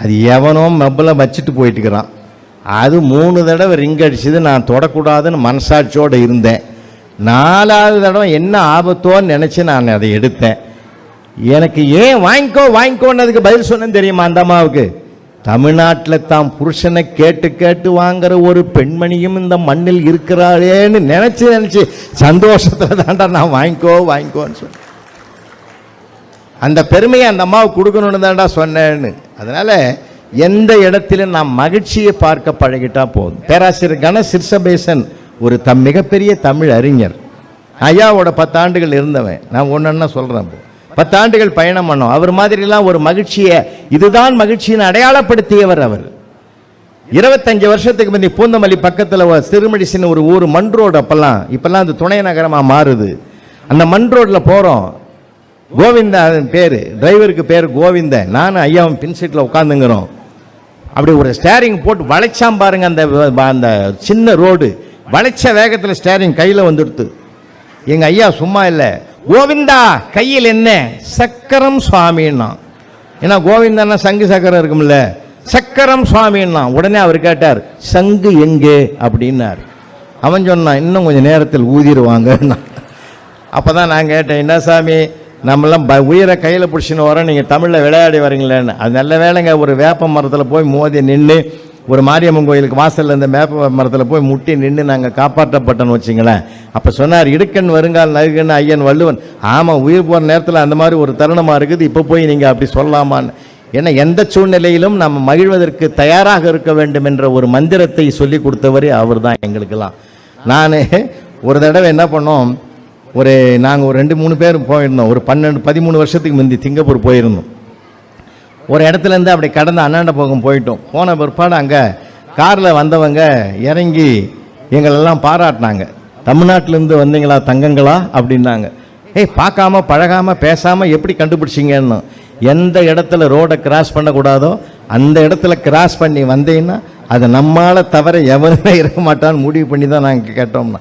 அது எவனோ மப்பில் வச்சுட்டு போயிட்டுக்கிறான். அது 3 தடவை ரிங் அடிச்சது, நான் தொடக்கூடாதுன்னு மனசாட்சியோடு இருந்தேன். 4ஆவது தடவை என்ன ஆபத்தோன்னு நினச்சி நான் அதை எடுத்தேன். எனக்கு ஏன் வாங்கிக்கோன்னதுக்கு பதில் சொன்னேன்னு தெரியுமா அந்த அம்மாவுக்கு? தமிழ்நாட்டில் தான் புருஷனை கேட்டு வாங்குற ஒரு பெண்மணியும் இந்த மண்ணில் இருக்கிறாளேன்னு நினச்சி சந்தோஷத்தில் தாண்டா நான் வாங்கிக்கோன்னு சொன்னேன். அந்த பெருமையை அந்த அம்மாவுக்கு கொடுக்கணுன்னு தாண்டா சொன்னேன்னு. அதனால் எந்த இடத்திலும் நாம் மகிழ்ச்சியை பார்க்க பழகிட்டா போதும். பேராசிரியர் கண சிர்சபேசன் ஒரு மிகப்பெரிய தமிழ் அறிஞர், ஐயாவோட 10 ஆண்டுகள் இருந்தவன். நான் ஒன்றுன்னா சொல்கிறேன், 10 ஆண்டுகள் பயணம் பண்ணோம். அவர் மாதிரிலாம் ஒரு மகிழ்ச்சியை, இதுதான் மகிழ்ச்சின்னு அடையாளப்படுத்தியவர் அவர். 25 வருஷத்துக்கு முந்தி பூந்தமல்லி பக்கத்தில் சிறுமடிசின்னு ஒரு ஊர், மண் ரோடு. இப்போல்லாம் அது துணை நகரமாக மாறுது. அந்த மண் ரோட்டில் போகிறோம், கோவிந்தா பேர், டிரைவருக்கு பேர் கோவிந்தன், நானும் ஐயாவும் பின் சீட்டில் உட்காந்துங்கிறோம். அப்படி ஒரு ஸ்டேரிங் போட்டு வளைச்சாம் பாருங்க, அந்த சின்ன ரோடு வளைச்ச வேகத்தில் ஸ்டேரிங் கையில் வந்துடுத்து. எங்கள் ஐயா சும்மா இல்லை, கோவிந்தா கையில் என்ன? சக்கரம் சுவாமின்னா. ஏன்னா கோவிந்தன்னா சங்கு சக்கரம் இருக்கும்ல, சக்கரம் சுவாமின்னா. உடனே அவர் கேட்டார், சங்கு எங்கே அப்படின்னார். அவன் சொன்னான், இன்னும் கொஞ்சம் நேரத்தில் ஊதிடுவாங்கன்னா. அப்போ தான் நான் கேட்டேன், என்ன சாமி நம்மளாம் உயிரை கையில் பிடிச்சின்னு வரோம், நீங்கள் தமிழில் விளையாடி வரீங்களேன்னு. அது நல்ல வேலைங்க, ஒரு வேப்ப மரத்தில் போய் மோதி நின்று, ஒரு மாரியம்மன் கோயிலுக்கு வாசலில் இந்த வேப்ப மரத்தில் போய் முட்டி நின்று நாங்கள் காப்பாற்றப்பட்டோன்னு வச்சிங்களேன். அப்போ சொன்னார், இடுக்கன் வருங்கால் நகுன்னு ஐயன் வள்ளுவன். ஆமாம், உயிர் போகிற நேரத்தில் அந்த மாதிரி ஒரு தருணமாக இருக்குது, இப்போ போய் நீங்கள் அப்படி சொல்லலாமான்னு. ஏன்னா எந்த சூழ்நிலையிலும் நம்ம மகிழ்வதற்கு தயாராக இருக்க வேண்டும் என்ற ஒரு மந்திரத்தை சொல்லி கொடுத்தவரே அவர் தான் எங்களுக்கெல்லாம். நான் ஒரு தடவை என்ன பண்ணோம், நாங்கள் ஒரு 2-3 பேர் போயிருந்தோம். ஒரு 12-13 வருஷத்துக்கு முந்தி சிங்கப்பூர் போயிருந்தோம். ஒரு இடத்துலேருந்து அப்படி கடந்து அண்ணாண்டபோகம் போயிட்டோம். போன பிற்பாடு அங்கே காரில் வந்தவங்க இறங்கி எங்களெல்லாம் பாராட்டினாங்க. தமிழ்நாட்டிலேருந்து வந்தீங்களா தங்கங்களா அப்படின்னாங்க. பார்க்காம பழகாமல் பேசாமல் எப்படி கண்டுபிடிச்சிங்கன்னு. எந்த இடத்துல ரோடை கிராஸ் பண்ணக்கூடாதோ அந்த இடத்துல கிராஸ் பண்ணி வந்தீங்கன்னா அது நம்மால் தவிர எவனுமே இருக்க மாட்டான்னு முடிவு பண்ணி தான் நாங்கள் கேட்டோம்னா.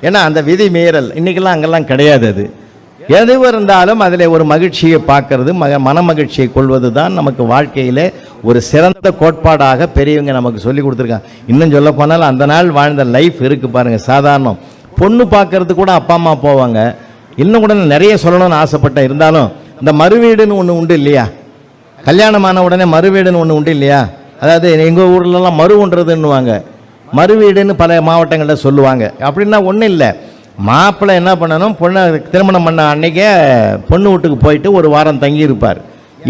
ஏன்னா அந்த விதி மீறல் இன்றைக்கெல்லாம் அங்கெல்லாம் கிடையாது. அது எதுவும் இருந்தாலும் அதில் ஒரு மகிழ்ச்சியை பார்க்கறது, மன மகிழ்ச்சியை கொள்வது தான் நமக்கு வாழ்க்கையில் ஒரு சிறந்த கோட்பாடாக பெரியவங்க நமக்கு சொல்லி கொடுத்துருக்காங்க. இன்னும் சொல்ல போனால் அந்த நாள் வாழ்ந்த லைஃப் இருக்குது பாருங்கள். சாதாரணம் பொண்ணு பார்க்கறது கூட அப்பா அம்மா போவாங்க. இன்னும் கூட நிறைய சொல்லணும்னு ஆசைப்பட்டேன். இருந்தாலும் இந்த மறுவீடுன்னு ஒன்று உண்டு இல்லையா, கல்யாணமான உடனே மறுவீடுன்னு ஒன்று உண்டு இல்லையா. அதாவது எங்கள் ஊர்லலாம் மறுவுன்றதுன்னுவாங்க, மறுவீடுன்னு பல மாவட்டங்களில் சொல்லுவாங்க. அப்படின்னா ஒன்றும் இல்லை, மாப்பிள்ளை என்ன பண்ணணும், பொண்ணை திருமணம் பண்ண அன்றைக்கே பொண்ணு வீட்டுக்கு போயிட்டு ஒரு வாரம் தங்கியிருப்பார்.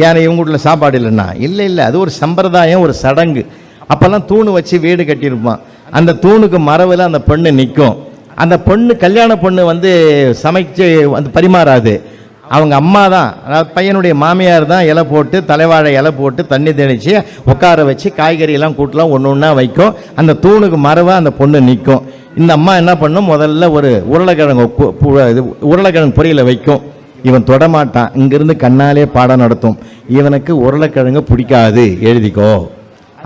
ஏன்னா இவங்க வீட்டில் சாப்பாடு இல்லைன்னா இல்லை, அது ஒரு சம்பிரதாயம், ஒரு சடங்கு. அப்போல்லாம் தூணு வச்சு வீடு கட்டியிருப்பான். அந்த தூணுக்கு மரவில் அந்த பொண்ணு நிற்கும். அந்த பொண்ணு கல்யாண பொண்ணு வந்து சமைச்சு வந்து பரிமாறாது, அவங்க அம்மா தான், அதாவது பையனுடைய மாமியார் தான் இலை போட்டு தலைவாழை இலை போட்டு தண்ணி தெளித்து உட்கார வச்சு காய்கறியெல்லாம் கூட்டலாம் ஒன்று ஒன்றா வைக்கும். அந்த தூணுக்கு மரவாக அந்த பொண்ணு நிற்கும். இந்த அம்மா என்ன பண்ணும், முதல்ல ஒரு உருளைக்கிழங்கு பொரியலை வைக்கும். இவன் தொடமாட்டான், இங்கிருந்து கண்ணாலே பாடம் நடத்தும். இவனுக்கு உருளைக்கிழங்கு பிடிக்காது, எழுதிக்கோ.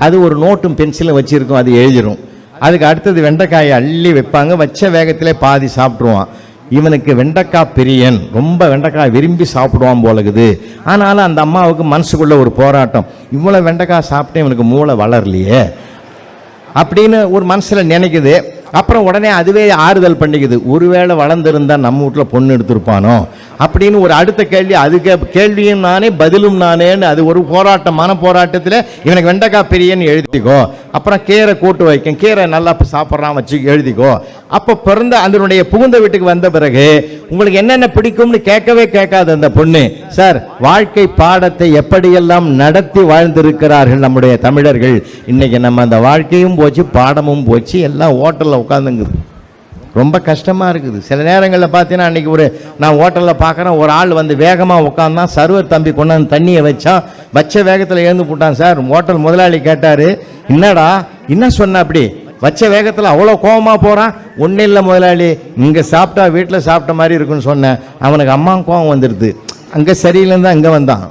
அது ஒரு நோட்டும் பென்சிலும் வச்சுருக்கும், அது எழுதிடும். அதுக்கு அடுத்தது வெண்டைக்காயை அள்ளி வைப்பாங்க, வச்ச வேகத்திலே பாதி சாப்பிட்ருவான். இவனுக்கு வெண்டைக்காய் பிரியன், ரொம்ப வெண்டைக்காய் விரும்பி சாப்பிடுவான் போலகுது. ஆனாலும் அந்த அம்மாவுக்கு மனசுக்குள்ள ஒரு போராட்டம், இவ்வளோ வெண்டைக்காய் சாப்பிட்டு இவனுக்கு மூளை வளரலையே அப்படின்னு ஒரு மனசில் நினைக்குது. அப்புறம் உடனே அதுவே ஆறுதல் பண்ணிக்குது, ஒருவேளை வளர்ந்துருந்தால் நம்ம வீட்டில் பொண்ணு எடுத்திருப்பானோ அப்படின்னு ஒரு அடுத்த கேள்வி. அதுக்கு கேள்வியும் நானே பதிலும் நானேன்னு அது ஒரு போராட்டம், மன போராட்டத்தில் இவனுக்கு வெண்டைக்காய் பிரியன்னு எழுதிக்கோ. அப்புறம் கீரை கூட்டு வைக்கும், கீரை நல்லா சாப்பிட்றான் வச்சு எழுதிக்கோ. அப்போ பிறந்த அதனுடைய புகுந்த வீட்டுக்கு வந்த பிறகு உங்களுக்கு என்னென்ன பிடிக்கும்னு கேட்கவே கேட்காது அந்த பொண்ணு. சார், வாழ்க்கை பாடத்தை எப்படியெல்லாம் நடத்தி வாழ்ந்திருக்கிறார்கள் நம்முடைய தமிழர்கள். இன்னைக்கு நம்ம அந்த வாழ்க்கையும் போச்சு, பாடமும் போச்சு, எல்லாம் ஹோட்டலில் உட்காந்துங்குது. ரொம்ப கஷ்டமாக இருக்குது. சில நேரங்களில் பார்த்தீங்கன்னா அன்றைக்கி நான் ஹோட்டலில் பார்க்குறேன், ஒரு ஆள் வந்து வேகமாக உட்காந்தான், சர்வர் தம்பி கொண்டாந்து தண்ணியை வச்சான், வச்ச வேகத்தில் எழுந்து போட்டான். சார், ஹோட்டல் முதலாளி கேட்டார், என்னடா என்ன சொன்ன, அப்படி வச்ச வேகத்தில் அவ்வளோ கோபமாக போகிறான். ஒன்றும் இல்லை முதலாளி, இங்கே சாப்பிட்டா வீட்டில் சாப்பிட்ட மாதிரி இருக்குன்னு சொன்னேன். அவனுக்கு அம்மா கோபம் வந்துடுது, அங்கே சரியில்லைன்னு தான் இங்கே வந்தான்.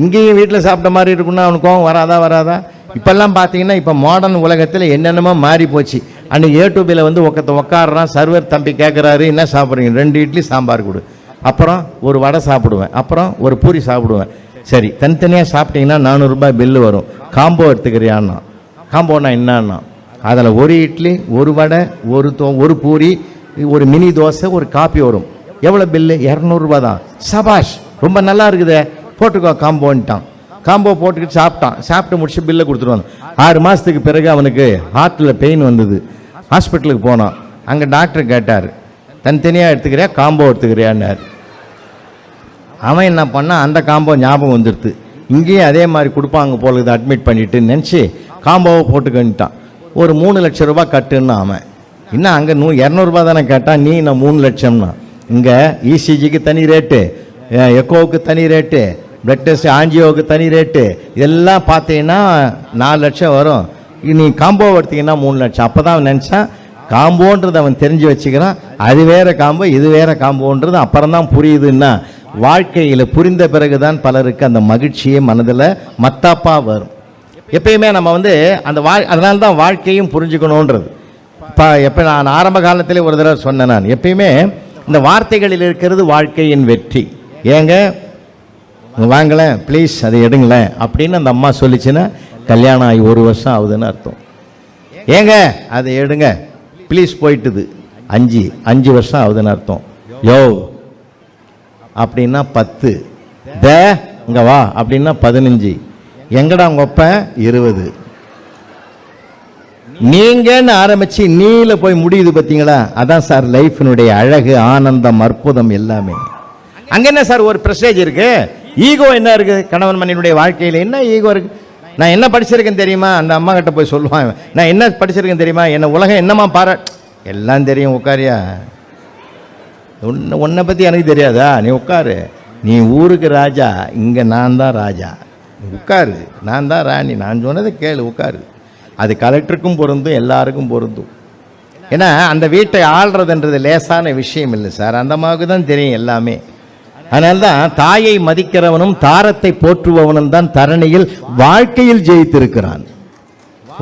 இங்கேயும் வீட்டில் சாப்பிட்ட மாதிரி இருக்குன்னா அவனுக்கு கோபம் வராதா? இப்போல்லாம் பார்த்தீங்கன்னா இப்போ மாடர்ன் உலகத்தில் என்னென்னமோ மாறி போச்சு. அன்றைக்கி யூடியூபில் வந்து உட்காடுறான், சர்வர் தம்பி கேட்குறாரு, என்ன சாப்பிட்றீங்க, 2 இட்லி சாம்பார் கொடு, அப்புறம் ஒரு வடை சாப்பிடுவேன், அப்புறம் ஒரு பூரி சாப்பிடுவேன். சரி, தனித்தனியாக சாப்பிட்டீங்கன்னா 400 ரூபாய் பில்லு வரும், காம்போ எடுத்துக்கிறியான்னா. காம்போனா என்னன்னா, அதில் ஒரு இட்லி, ஒரு வடை, ஒரு பூரி, ஒரு மினி தோசை, ஒரு காப்பி வரும். எவ்வளோ பில்லு? 200 ரூபா தான். சபாஷ், ரொம்ப நல்லா இருக்குதே, போட்டுக்கோ காம்போன்ட்டான். காம்போ போட்டுக்கிட்டு சாப்பிட்டான். சாப்பிட்டு முடிச்சு பில்லை கொடுத்துருவாங்க. 6 மாதத்துக்கு பிறகு அவனுக்கு ஹார்ட்டில் பெயின் வந்தது. ஹாஸ்பிட்டலுக்கு போனான். அங்கே டாக்டர் கேட்டார், தனித்தனியாக எடுத்துக்கிறியா காம்போ எடுத்துக்கிறியான்னார். அவன் என்ன பண்ணால் அந்த காம்போ ஞாபகம் வந்துடுது, இங்கேயும் அதே மாதிரி கொடுப்பாங்க போல இதை அட்மிட் பண்ணிட்டு நினச்சி காம்போவை போட்டுக்கிட்டான். ஒரு 3 லட்சம் ரூபா கட்டுன்னு அவன். இன்னும் அங்கே 200 ரூபா தானே கேட்டான், நீ நான் 3 லட்சம்னா. இங்கே இசிஜிக்கு தனி ரேட்டு, எக்கோவுக்கு தனி ரேட்டு, பிளட் டெஸ்ட் ஆஞ்சியோவுக்கு தனி ரேட்டு, இதெல்லாம் பார்த்தீங்கன்னா 4 லட்சம் வரும். நீ காம்போ எடுத்தீங்கன்னா 3 லட்சம். அப்போ தான் அவன் நினச்சான் காம்போன்றது அவன் தெரிஞ்சு வச்சுக்கிறான். அது வேறு காம்போ, இது வேறு காம்போன்றது அப்புறம் தான் புரியுதுன்னா. வாழ்க்கையில் புரிந்த பிறகு தான் பலருக்கு அந்த மகிழ்ச்சியே மனதில் மத்தாப்பாக வரும். எப்பயுமே நம்ம வந்து அந்த அதனால தான் வாழ்க்கையும் புரிஞ்சுக்கணுன்றது. இப்போ எப்போ நான் ஆரம்ப காலத்திலே ஒரு தடவை சொன்னேன், நான் எப்பயுமே இந்த வார்த்தைகளில் இருக்கிறது வாழ்க்கையின் வெற்றி. ஏங்க வாங்கலேன் ப்ளீஸ் அதை எடுங்களேன் அப்படின்னு அந்த அம்மா சொல்லிச்சுன்னா கல்யாணம் ஆகி 1 வருஷம் ஆகுதுன்னு அர்த்தம். ஏங்க அதை எடுங்க ப்ளீஸ் போயிட்டுது 5 வருஷம் ஆகுதுன்னு அர்த்தம். யோ அப்படின்னா 10, இங்கே வா அப்படின்னா 15, எங்கடா உங்க ஒப்ப 20. நீங்கன்னு ஆரம்பிச்சு நீல போய் முடியுது பார்த்தீங்களா? அதான் சார் லைஃபினுடைய அழகு, ஆனந்தம், அற்புதம் எல்லாமே. அங்க என்ன சார் ஒரு பிரஸ்டேஜ் இருக்கு, ஈகோ என்ன இருக்கு? கணவன் மனைவியுடைய வாழ்க்கையில் என்ன ஈகோ இருக்கு? நான் என்ன படிச்சிருக்கேன் தெரியுமா? அந்த அம்மா கிட்ட போய் சொல்லுவாங்க, நான் என்ன படிச்சிருக்கேன் தெரியுமா, என்ன உலகம் என்னமா பாரு, எல்லாம் தெரியும், உட்காரியா, உன்னை பற்றி எனக்கு தெரியாதா, நீ உட்காரு, நீ ஊருக்கு ராஜா, இங்கே நான் தான் ராஜா, உட்காரு, நான் தான் ராணி, நான் சொன்னதை கேளு, உட்காரு. அது கலெக்டருக்கும் பொருந்தும், எல்லாருக்கும் பொருந்தும். ஏன்னா அந்த வீட்டை ஆள்றதுன்றது லேசான விஷயம் இல்லை சார், அந்த அம்மாவுக்கு தான் தெரியும் எல்லாமே. அதனால்தான் தாயை மதிக்கிறவனும் தாரத்தை போற்றுபவனும் தான் தரணியில் வாழ்க்கையில் ஜெயித்திருக்கிறான்.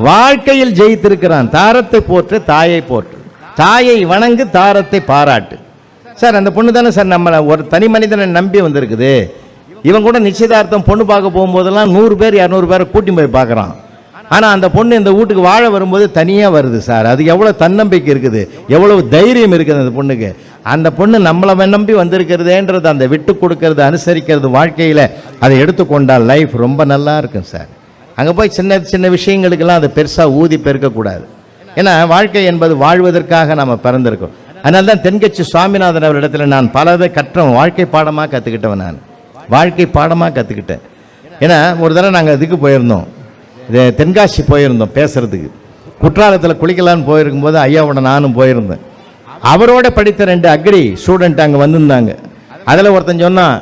வாழ்க்கையில் ஜெயித்திருக்கிறான். தாரத்தை போற்று, தாயை போற்று, தாயை வணங்கு, தாரத்தை பாராட்டு. சார் அந்த பொண்ணு தானே சார் நம்மளை ஒரு தனி மனிதனை நம்பி வந்திருக்குது. இவன் கூட நிச்சயதார்த்தம் பொண்ணு பார்க்க போகும்போதெல்லாம் 100 பேர் 200 பேரை கூட்டி போய் பார்க்குறான். ஆனால் அந்த பொண்ணு இந்த வீட்டுக்கு வாழ வரும்போது தனியாக வருது சார். அது எவ்வளோ தன்னம்பிக்கை இருக்குது, எவ்வளவு தைரியம் இருக்குது அந்த பொண்ணுக்கு. அந்த பொண்ணு நம்மளை நம்பி வந்திருக்கிறதேன்றது, அந்த விட்டு கொடுக்கறது, அனுசரிக்கிறது, வாழ்க்கையில் அதை எடுத்துக்கொண்டால் லைஃப் ரொம்ப நல்லா இருக்கும் சார். அங்கே போய் சின்ன சின்ன விஷயங்களுக்கெல்லாம் அதை பெருசாக ஊதி பெருக்கக்கூடாது. ஏன்னா வாழ்க்கை என்பது வாழ்வதற்காக நம்ம பிறந்திருக்கோம். அதனால தான் தென்கட்சி சுவாமிநாதன் அவரிடத்தில் நான் பலதை கற்றோம், வாழ்க்கை பாடமாக கற்றுக்கிட்டவன். நான் வாழ்க்கை பாடமாக கற்றுக்கிட்டேன். ஏன்னா ஒரு தடவை நாங்கள் இதுக்கு போயிருந்தோம், தென்காசி போயிருந்தோம் பேசுறதுக்கு. குற்றாலத்தில் குளிக்கலான்னு போயிருக்கும்போது ஐயாவோட நானும் போயிருந்தேன். அவரோட படித்த 2 அக்ரி ஸ்டூடெண்ட் அங்கே வந்திருந்தாங்க. அதில் ஒருத்தன் சொன்னான்,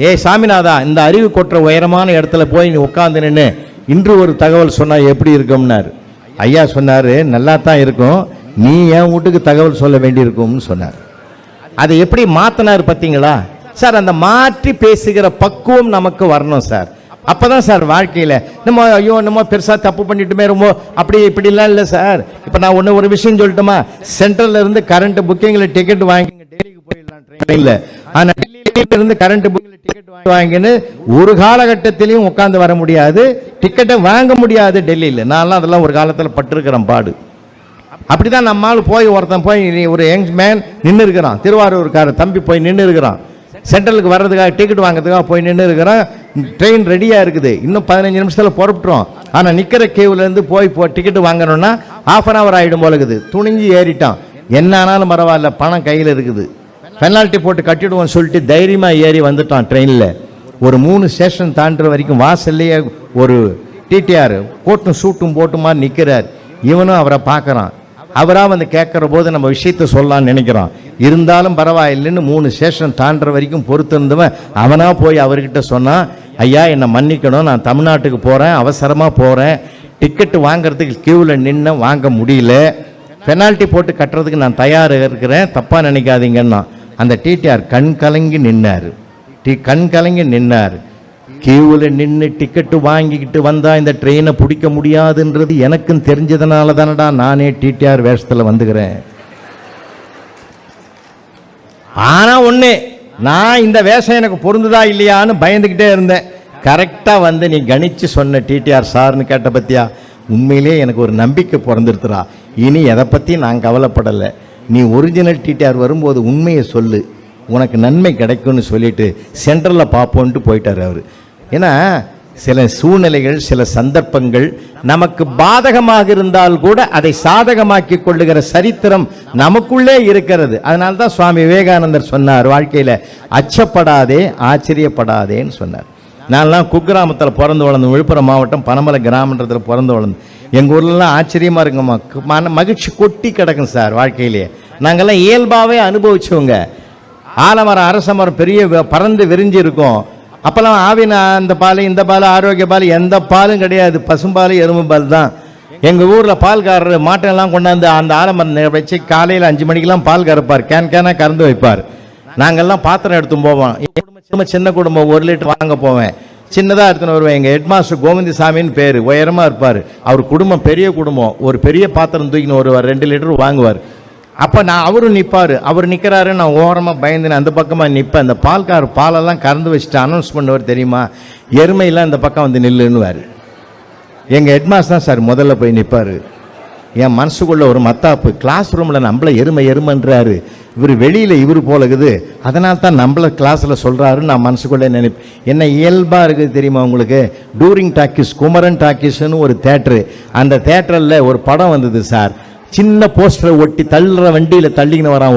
ஏய் சாமிநாதா, இந்த அறிவு கொட்டுற உயரமான இடத்துல போய் நீ உட்காந்து நின்று இன்று ஒரு தகவல் சொன்னால் எப்படி இருக்கும்னார். ஐயா சொன்னார், நல்லா தான் இருக்கும், நீ என் வீட்டுக்கு தகவல் சொல்ல வேண்டியிருக்கும்னு சொன்னார். அதை எப்படி மாற்றினார் பார்த்தீங்களா சார்? அந்த மாற்றி பேசுகிற பக்குவம் நமக்கு வரணும் சார். அப்போ தான் சார் வாழ்க்கையில் நம்ம ஐயோ நம்ம பெருசாக தப்பு பண்ணிட்டுமே ரொம்ப அப்படி இப்படிலாம் இல்லை சார். இப்போ நான் ஒரு விஷயம் சொல்லட்டுமா? சென்ட்ரலில் இருந்து கரண்ட் புக்கிங்கில் டிக்கெட் வாங்கி டெல்லிக்கு போயிடலாம் ட்ரெயினில். ஆனால் டெல்லியில இருந்து கரண்ட் புக்கிங்கில் டிக்கெட் வாங்கின்னு ஒரு காலகட்டத்திலையும் உட்காந்து வர முடியாது, டிக்கெட்டை வாங்க முடியாது டெல்லியில். நான்லாம் அதெல்லாம் ஒரு காலத்தில் பட்டிருக்கிறேன் பாடு. அப்படிதான் நம்மால் போய் ஒருத்தன் போய் ஒரு யங் மேன் நின்று இருக்கிறான், திருவாரூர்கார தம்பி போய் நின்று இருக்கிறான், சென்ட்ரலுக்கு வர்றதுக்காக டிக்கெட் வாங்கிறதுக்காக போய் நின்று இருக்கிறான். ட்ரெயின் ரெடியாக இருக்குது, இன்னும் 15 நிமிஷத்தில் புறப்பட்டுரும். ஆனால் நிற்கிற கேவ்லேருந்து போய் டிக்கெட்டு வாங்கணும்னா ½ அன் ஹவர் ஆகிடும் போல இருக்குது. துணிஞ்சு ஏறிட்டான். என்ன ஆனாலும் பரவாயில்ல, பணம் கையில் இருக்குது, பெனால்ட்டி போட்டு கட்டிடுவோம்னு சொல்லிட்டு தைரியமாக ஏறி வந்துட்டான் ட்ரெயினில். ஒரு 3 ஸ்டேஷன் தாண்டுற வரைக்கும் வாசல்லையே ஒரு டிடிஆர் கோட்டும் சூட்டும் போட்டுமா நிற்கிறார். இவனும் அவரை பார்க்குறான். அவராக வந்து கேட்குற போது நம்ம விஷயத்த சொல்லலான்னு நினைக்கிறோம். இருந்தாலும் பரவாயில்லைன்னு 3 ஸ்டேஷன் தாண்டுற வரைக்கும் பொறுத்திருந்தவன் அவனாக போய் அவர்கிட்ட சொன்னான், ஐயா என்னை மன்னிக்கணும், நான் தமிழ்நாட்டுக்கு போகிறேன், அவசரமாக போகிறேன், டிக்கெட்டு வாங்கிறதுக்கு கியூவில் நின்று வாங்க முடியல, பெனால்ட்டி போட்டு கட்டுறதுக்கு நான் தயாராக இருக்கிறேன், தப்பாக நினைக்காதீங்கன்னா. அந்த டிடிஆர் கண் கலங்கி நின்னார். கண் கலங்கி நின்னார். கியூவில் நின்று டிக்கெட்டு வாங்கிக்கிட்டு வந்தால் இந்த ட்ரெயினை பிடிக்க முடியாதுன்றது எனக்கும் தெரிஞ்சதுனால தானடா நானே டிடிஆர் வேஷத்தில் வந்துக்கிறேன். ஆனால் ஒன்று, நான் இந்த வேஷம் எனக்கு பொருந்துதா இல்லையான்னு பயந்துக்கிட்டே இருந்தேன். கரெக்டாக வந்து நீ கணிச்சு சொன்ன டிடிஆர் சார்னு கேட்ட பற்றியா, உண்மையிலே எனக்கு ஒரு நம்பிக்கை பிறந்துருத்துறா. இனி எதை பற்றி நான் கவலைப்படலை, நீ ஒரிஜினல் டிடிஆர் வரும்போது உண்மையை சொல்லு, உனக்கு நன்மை கிடைக்கும்னு சொல்லிட்டு சென்ட்ரலில் பார்ப்போன்ட்டு போயிட்டார் அவர். ஏன்னா சில சூழ்நிலைகள், சில சந்தர்ப்பங்கள் நமக்கு பாதகமாக இருந்தால் கூட அதை சாதகமாக்கி கொள்ளுகிற சரித்திரம் நமக்குள்ளே இருக்கிறது. அதனால தான் சுவாமி விவேகானந்தர் சொன்னார், வாழ்க்கையில் அச்சப்படாதே ஆச்சரியப்படாதேன்னு சொன்னார். நான்லாம் குக்கிராமத்தில் பிறந்து வளர்ந்து, விழுப்புரம் மாவட்டம் பனமலை கிராமன்றத்தில் பிறந்து வளர்ந்து, எங்கள் ஊர்லலாம் ஆச்சரியமாக இருக்குமா, மகிழ்ச்சி கொட்டி கிடக்கும் சார். வாழ்க்கையிலேயே நாங்கள்லாம் இயல்பாகவே அனுபவிச்சவங்க. ஆலமரம் அரச மரம் பெரிய பறந்து விரிஞ்சு இருக்கும். அப்போல்லாம் ஆவின அந்த பால் இந்த பால் ஆரோக்கிய பால் எந்த பாலும் கிடையாது, பசும்பால் எறும்பு பால் தான். எங்கள் ஊரில் பால்காரர் மாட்டெல்லாம் கொண்டாந்து அந்த ஆலமரம் வச்சு காலையில் 5 மணிக்கெல்லாம் பால் கறப்பார், கேனாக கறந்து வைப்பார். நாங்கள்லாம் பாத்திரம் எடுத்து போவோம். சின்ன குடும்பம், 1 லிட்டர் வாங்க போவேன், சின்னதாக எடுத்துன்னு வருவேன். எங்கள் ஹெட்மாஸ்டர் கோவிந்தசாமின்னு பேர், உயரமாக இருப்பார். அவர் குடும்பம் பெரிய குடும்பம், ஒரு பெரிய பாத்திரம் தூக்கின்னு வருவார், 2 லிட்டர் வாங்குவார். அப்போ அவரும் நிற்பார், அவர் நிற்கிறாரு, நான் ஓரமாக பயந்துன்னு அந்த பக்கமாக நிற்பேன். அந்த பால்கார் பாலெல்லாம் கறந்து வச்சுட்டு அனௌன்ஸ் பண்ணுவார் தெரியுமா, எருமையெல்லாம் இந்த பக்கம் வந்து நில்லுன்னுவார். எங்கள் ஹெட்மாஸ்டர் தான் சார் முதல்ல போய் நிற்பார். என் மனசுக்குள்ள ஒரு மத்தாப்பு, கிளாஸ் ரூமில் நம்மளை எருமைன்றாரு, இவர் வெளியில் இவர் போலகுது, அதனால தான் நம்மளை கிளாஸில் சொல்கிறாருன்னு நான் மனசுக்குள்ளே நினைப்பேன். என்ன இயல்பாக இருக்குது தெரியுமா உங்களுக்கு? டூரிங் டாக்கீஸ், குமரன் டாக்கீஸ்னு ஒரு தேட்டரு, அந்த தேட்டரில் ஒரு படம் வந்தது சார். சின்ன போஸ்டரை ஒட்டி தள்ளுற வண்டியில் தள்ளிக்கின்னு வரான்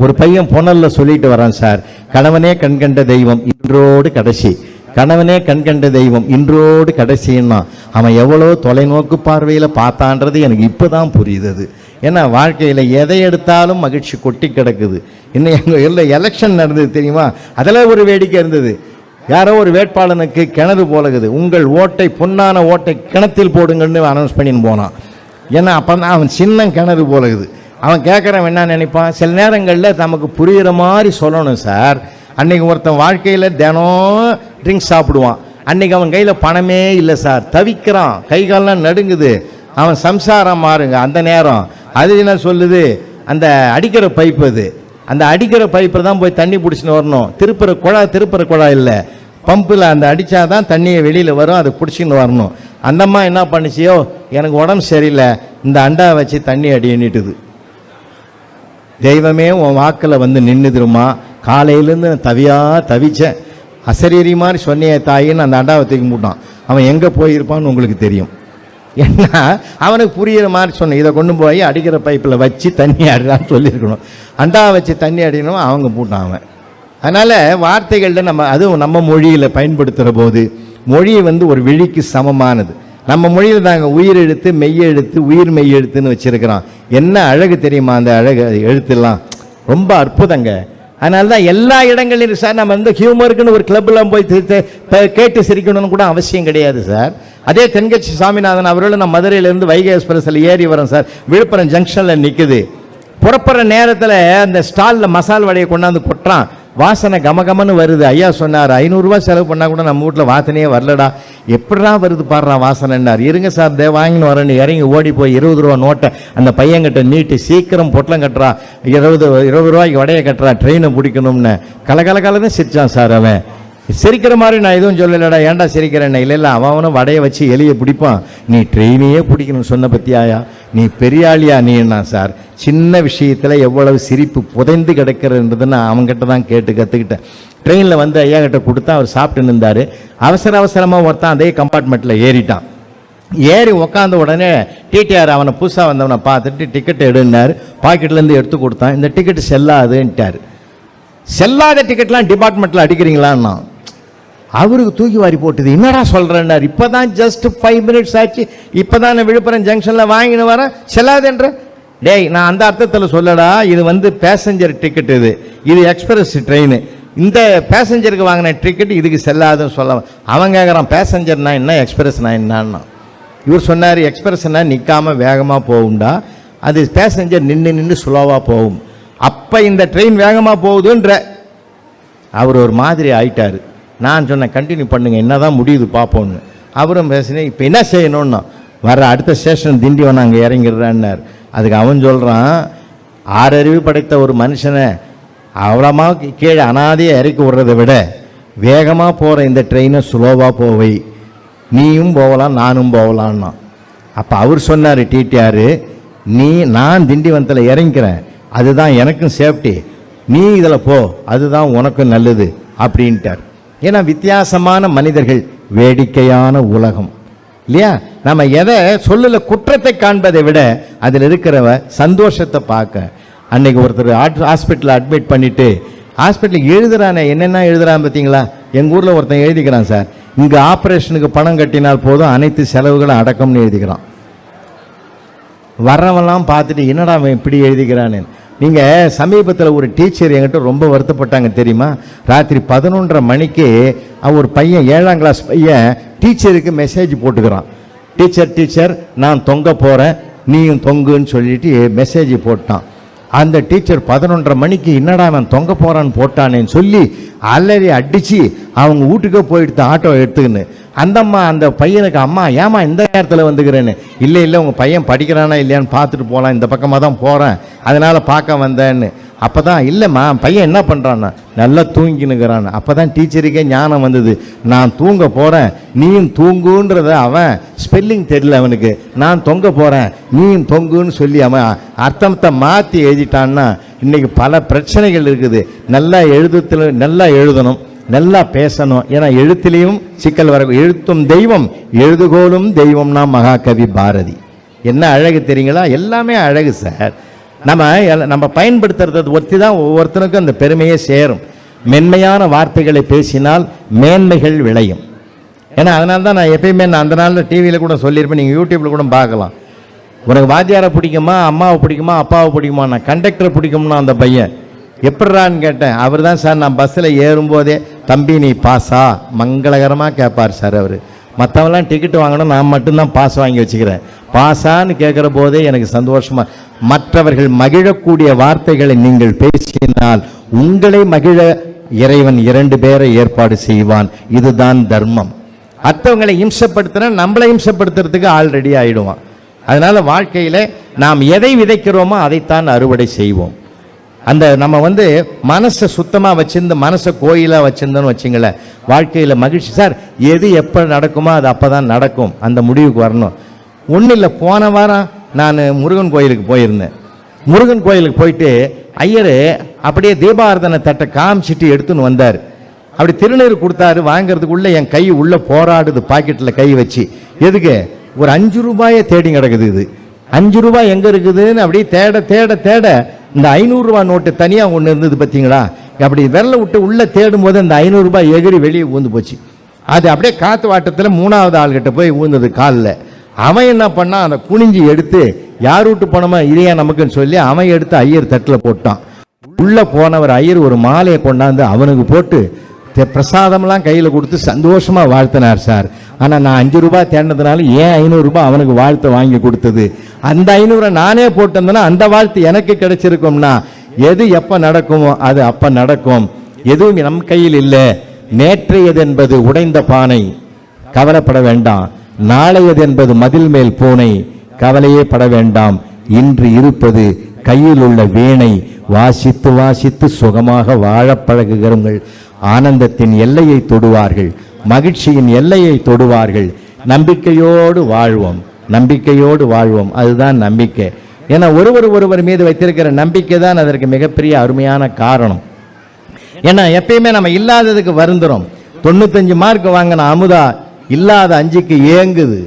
ஒரு பையன் புனலில் சொல்லிட்டு வரான் சார், கணவனே கண்கண்ட தெய்வம் இன்றோடு கடைசி, கணவனே கண்கண்ட தெய்வம் இன்றோடு கடைசின்னா அவன் எவ்வளோ தொலைநோக்கு பார்வையில் பார்த்தான்றது எனக்கு இப்போ தான் புரியுது. ஏன்னா வாழ்க்கையில் எதை எடுத்தாலும் மகிழ்ச்சி கொட்டி கிடக்குது. இன்னும் எங்கள் எல்லாம் எலெக்ஷன் நடந்தது தெரியுமா, அதில் ஒரு வேடிக்கை இருந்தது. யாரோ ஒரு வேட்பாளனுக்கு கிணறு போலகுது, உங்கள் ஓட்டை பொன்னான ஓட்டை கிணத்தில் போடுங்கன்னு அனௌன்ஸ் பண்ணின்னு போனான். ஏன்னா அப்போ தான் அவன் சின்ன கிணறு போலகுது. அவன் கேட்குறவன் என்ன நினைப்பான், சில நேரங்களில் நமக்கு புரிகிற மாதிரி சொல்லணும் சார். அன்றைக்கி ஒருத்தன் வாழ்க்கையில் தினம் ட்ரிங்க்ஸ் சாப்பிடுவான், அன்றைக்கி அவன் கையில் பணமே இல்லை சார், தவிக்கிறான், கை காலெலாம் நடுங்குது. அவன் சம்சாரம் மாறுங்க. அந்த நேரம் அது என்ன சொல்லுது, அந்த அடிக்கிற பைப்பு, அது அந்த அடிக்கிற பைப்பில் தான் போய் தண்ணி பிடிச்சின்னு வரணும். திருப்புற குழா இல்லை, பம்பில் அந்த அடித்தாதான் தண்ணியை வெளியில் வரும், அதை பிடிச்சின்னு வரணும். அந்தம்மா என்ன பண்ணிச்சியோ, எனக்கு உடம்பு சரியில்லை, இந்த அண்டா வச்சு தண்ணி அடின்னுட்டுது. தெய்வமே உன் வாக்கில் வந்து நின்றுதுருமா, காலையிலேருந்து தவிச்சேன், அசரீரி மாதிரி சொன்னிய தாயின்னு அந்த அண்டாவை தூக்கி மூட்டான். அவன் எங்கே போயிருப்பான்னு உங்களுக்கு தெரியும். ஏன்னா அவனுக்கு புரிகிற மாதிரி சொன்னேன், இதை கொண்டு போய் அடிக்கிற பைப்பில் வச்சு தண்ணி அடிடான்னு சொல்லியிருக்கணும். அண்டாவை வச்சு தண்ணி அடிக்கணும், அவங்க பூட்டான் அவன். அதனால் வார்த்தைகளில் அதுவும் நம்ம மொழியில் பயன்படுத்துகிற போது மொழி வந்து ஒரு விழிக்கு சமமானது. நம்ம மொழியில் நாங்கள் உயிர் எழுத்து, மெய் எழுத்து, உயிர் மெய் எழுத்துன்னு வச்சுருக்கிறோம். என்ன அழகு தெரியுமா அந்த அழகு எழுத்துலாம், ரொம்ப அற்புதங்க. அதனால தான் எல்லா இடங்களிலும் சார் நம்ம வந்து ஹியூமருக்குன்னு ஒரு கிளப்லாம் போய் கேட்டு சிரிக்கணும்னு கூட அவசியம் கிடையாது சார். அதே தென்கட்சி சாமிநாதன் அவர்களும் நான் மதுரையிலேருந்து வைகை எக்ஸ்பிரஸில் ஏறி வரேன் சார், விழுப்புரம் ஜங்ஷனில் நிற்குது. புறப்படுற நேரத்தில் அந்த ஸ்டாலில் மசால் வடையை கொண்டாந்து கொட்டுறான், வாசனை கமகமன்னு வருது. ஐயா சொன்னார், 500 ரூபா செலவு பண்ணால் கூட நம்ம வீட்டில் வாசனையே வரலடா, எப்படா வருது பாடுறான் வாசனைன்னார். இருங்க சார், வாங்கின்னு வரேன்னு இறங்கி ஓடி போய் 20 ரூபா நோட்டை அந்த பையன்கிட்ட நீட்டி, சீக்கிரம் பொட்டலம் கட்டுறா, 20 ரூபாய்க்கு வடையை கட்டுறா, ட்ரெயினை பிடிக்கணும்னு கலகலன்னு சிரிச்சான் சார். அவன் சிரிக்கிற மாதிரி நான் எதுவும் சொல்லலடா, ஏன்டா சிரிக்கிறேன்? இல்லை அவனும் வடையை வச்சு எலியை பிடிப்பான், நீ ட்ரெயினையே பிடிக்கணும்னு சொன்ன பற்றியாயா, நீ பெரியாளியா நீ என்ன சார்? சின்ன விஷயத்தில் எவ்வளவு சிரிப்பு புதைந்து கிடக்கிறதுன்னு அவங்ககிட்ட தான் கேட்டு கற்றுக்கிட்டேன். ட்ரெயினில் வந்து ஐயா கிட்ட கொடுத்தா அவர் சாப்பிட்டு நின்றார். அவசரமாக ஒருத்தான் அதே கம்பார்ட்மெண்ட்டில் ஏறிட்டான். ஏறி உக்காந்த உடனே டிடிஆர் அவனை புதுசாக வந்தவனை பார்த்துட்டு டிக்கெட் எடுன்னார், பாக்கெட்லேருந்து எடுத்து கொடுத்தான். இந்த டிக்கெட்டு செல்லாதுன்ட்டார். செல்லாத டிக்கெட்லாம் டிபார்ட்மெண்ட்டில் அடிக்கிறீங்களான்னா அவருக்கு தூக்கி வாரி போட்டுது. என்னடா சொல்கிறேன்னார், இப்போ தான் ஜஸ்ட் 5 மினிட்ஸ் ஆச்சு, இப்போ தான் நான் விழுப்புரம் ஜங்ஷனில் வாங்கின்னு வரேன், செல்லாதுன்ற. டேய், நான் அந்த அர்த்தத்தில் சொல்லடா, இது வந்து பேசஞ்சர் டிக்கெட், இது எக்ஸ்பிரஸ் ட்ரெயின், இந்த பேசஞ்சருக்கு வாங்கின டிக்கெட் இதுக்கு செல்லாதுன்னு சொல்ல. அவன் கேட்குறான், பேசஞ்சர்னா என்ன, எக்ஸ்பிரஸ்னா என்னன்னா. இவர் சொன்னார், எக்ஸ்பிரஸ்னா நிற்காமல் வேகமாக போகும்டா, அது பேசஞ்சர் நின்று ஸ்லோவாக போகும். அப்போ இந்த ட்ரெயின் வேகமாக போகுதுன்ற. அவர் ஒரு மாதிரி ஆயிட்டார். நான் சொன்னேன், கண்டினியூ பண்ணுங்க, என்ன தான் முடியுது பார்ப்போன்னு. அவரும் பேசினேன், இப்போ என்ன செய்யணும்னா, வர அடுத்த ஸ்டேஷன் திண்டிவனம் அங்கே இறங்கிடுறான்னார். அதுக்கு அவன் சொல்கிறான், 6 அறிவு படைத்த ஒரு மனுஷனை அவ்வளோமாக கீழே அனாதையாக இறக்கி விடுறதை விட வேகமாக போகிற இந்த ட்ரெயினை ஸ்லோவாக போவை, நீயும் போகலாம் நானும் போகலான்னா. அப்போ அவர் சொன்னார், டிடிஆர், நான் திண்டிவனத்தில் இறங்கிக்கிறேன், அதுதான் எனக்கும் சேஃப்டி, நீ இதில் போ, அதுதான் உனக்கும் நல்லது அப்படின்ட்டார். ஏன்னா வித்தியாசமான மனிதர்கள், வேடிக்கையான உலகம் இல்லையா? நம்ம எதை சொல்லல, குற்றத்தை காண்பதை விட அதில் இருக்கிறவ சந்தோஷத்தை பார்க்க. அன்னைக்கு ஒருத்தர் ஹாஸ்பிட்டலில் அட்மிட் பண்ணிட்டு ஹாஸ்பிட்டலுக்கு எழுதுறானே, என்னென்ன எழுதுறான் பார்த்தீங்களா? எங்கள் ஊரில் ஒருத்தன் எழுதிக்கிறான் சார், இங்கே ஆப்ரேஷனுக்கு பணம் கட்டினால் போதும், அனைத்து செலவுகளும் அடக்கம்னு எழுதிக்கிறான். வர்றவெல்லாம் பார்த்துட்டு என்னடா அவன் இப்படி எழுதிக்கிறானு. நீங்கள் சமீபத்தில் ஒரு டீச்சர் என்கிட்ட ரொம்ப வருத்தப்பட்டாங்க தெரியுமா? ராத்திரி 11:30 மணிக்கு ஒரு பையன் 7ஆம் கிளாஸ் பையன் டீச்சருக்கு மெசேஜ் போட்டுக்கிறான், டீச்சர் நான் தொங்க போகிறேன், நீயும் தொங்குன்னு சொல்லிட்டு மெசேஜ் போட்டான். அந்த டீச்சர் 11:30 மணிக்கு என்னடா அவன் தொங்க போகிறான்னு போட்டானேன்னு சொல்லி அலறி அடித்து அவங்க வீட்டுக்கே போயிடுத்து ஆட்டோ எடுத்துக்கின்னு. அந்தம்மா அந்த பையனுக்கு, அம்மா ஏமா இந்த நேரத்தில் வந்துக்கிறேன்னு. இல்லை உங்கள் பையன் படிக்கிறானா இல்லையான்னு பார்த்துட்டு போகலாம், இந்த பக்கமாக தான் போகிறேன், அதனால் பார்க்க வந்தேன்னு. அப்போ தான், இல்லைம்மா பையன் என்ன பண்ணுறான்னா, நல்லா தூங்கினுக்கிறான்னு. அப்போ தான் டீச்சருக்கே ஞானம் வந்தது, நான் தூங்க போகிறேன் நீயும் தூங்குன்றத அவன் ஸ்பெல்லிங் தெரியல அவனுக்கு, நான் தொங்க போகிறேன் நீயும் தொங்குன்னு சொல்லி அவன் அர்த்தத்தை மாற்றி எழுதிட்டான்னா இன்றைக்கி பல பிரச்சனைகள் இருக்குது. நல்லா எழுதணும், நல்லா பேசணும். ஏன்னா எழுத்துலேயும் சிக்கல் வர, எழுத்தும் தெய்வம் எழுதுகோலும் தெய்வம்னா மகாகவி பாரதி. என்ன அழகு தெரியுங்களா? எல்லாமே அழகு சார். நம்ம பயன்படுத்துறது ஒருத்தி தான் ஒவ்வொருத்தனுக்கும் அந்த பெருமையே சேரும். மென்மையான வார்த்தைகளை பேசினால் மேன்மைகள் விளையும். ஏன்னா அதனால தான் நான் எப்பயுமே அந்த நாளில் டிவியில் கூட சொல்லியிருப்பேன், நீங்கள் யூடியூப்பில் கூட பார்க்கலாம். உனக்கு வாத்தியாரை பிடிக்குமா, அம்மாவை பிடிக்குமா, அப்பாவை பிடிக்குமா? நான் கண்டக்டரை பிடிக்கும்னா அந்த பையன் எப்படிறான்னு கேட்டேன். அவர் தான் சார், நான் பஸ்ஸில் ஏறும்போதே தம்பி நீ பாஸா மங்களகரமாக கேட்பார் சார் அவர். மற்றவெல்லாம் டிக்கெட்டு வாங்கணும், நான் மட்டும்தான் பாஸ் வாங்கி வச்சுக்கிறேன். பாஸான்னு கேட்குற போதே எனக்கு சந்தோஷமாக. மற்றவர்கள் மகிழக்கூடிய வார்த்தைகளை நீங்கள் பேசினால் உங்களை மகிழ இறைவன் 2 பேரை ஏற்பாடு செய்வான். இதுதான் தர்மம். மற்றவங்களை இம்சப்படுத்தினா நம்மளை இம்சப்படுத்துறதுக்கு ஆள் ரெடி ஆகிடுவான். அதனால வாழ்க்கையில நாம் எதை விதைக்கிறோமோ அதைத்தான் அறுவடை செய்வோம். அந்த நம்ம மனசை சுத்தமாக வச்சிருந்து மனசை கோயிலாக வச்சிருந்தோன்னு வச்சுங்களேன், வாழ்க்கையில் மகிழ்ச்சி. சார் எது எப்போ நடக்குமோ அது அப்போ தான் நடக்கும், அந்த முடிவுக்கு வரணும். ஒன்றும் இல்லை, போன வாரம் நான் முருகன் கோயிலுக்கு போயிருந்தேன். முருகன் கோயிலுக்கு போயிட்டு ஐயர் அப்படியே தீபாராதனை தட்டை காமிச்சிட்டு எடுத்துன்னு வந்தார். அப்படி திருநீர் கொடுத்தாரு. வாங்கிறதுக்குள்ளே என் கை உள்ளே போராடுது, பாக்கெட்டில் கை வச்சு. எதுக்கு? ஒரு 5 ரூபாயை தேடி கிடக்குது. இது 5 ரூபாய் எங்கே இருக்குதுன்னு அப்படியே தேட தேட தேட இந்த 500 ரூபாய் நோட்டு தனியாக ஒன்று இருந்தது பார்த்தீங்களா? அப்படி விரலை விட்டு உள்ளே தேடும் போது அந்த 500 ரூபாய் எகிரி வெளியே ஊந்து போச்சு. அது அப்படியே காற்று வாட்டத்தில் 3வது ஆள்கிட்ட போய் ஊந்தது காலில். அவன் என்ன பண்ணான், அதை குனிஞ்சி எடுத்து யார் விட்டு போனோமா இதையா நமக்குன்னு சொல்லி அவன் எடுத்து ஐயர் தட்டில் போட்டான். உள்ளே போனவர் ஐயர் ஒரு மாலையை கொண்டாந்து அவனுக்கு போட்டு பிரசாதம்லாம் கையில் கொடுத்து சந்தோஷமாக வாழ்த்தினார். சார், ஆனால் நான் 5 ரூபாய் தேடினதுனால ஏன் 500 ரூபாய் அவனுக்கு வாழ்த்து வாங்கி கொடுத்தது? அந்த 500 நானே போட்டிருந்தேன்னா அந்த வாழ்த்து எனக்கு கிடைச்சிருக்கும்னா, எது எப்போ நடக்குமோ அது அப்போ நடக்கும். எதுவும் நம் கையில் இல்லை. நேற்றையது என்பது உடைந்த பானை, கவலைப்பட வேண்டாம். நாளையது என்பது மதில் மேல் பூனை, கவலையே பட வேண்டாம். இன்று இருப்பது கையில் உள்ள வீணை, வாசித்து வாசித்து சுகமாக வாழ பழகுகிறவர்கள் ஆனந்தத்தின் எல்லையை தொடுவார்கள், மகிழ்ச்சியின் எல்லையை தொடுவார்கள். நம்பிக்கையோடு வாழ்வோம், நம்பிக்கையோடு வாழ்வோம். அதுதான் நம்பிக்கை. ஏன்னா ஒருவர் மீது வைத்திருக்கிற நம்பிக்கை தான் அதற்கு மிகப்பெரிய அருமையான காரணம். ஏன்னா எப்பயுமே நம்ம இல்லாததுக்கு வருந்துறோம். 95 மார்க் வாங்கின அமுதா இல்லாத 5க்கு ஏங்குது.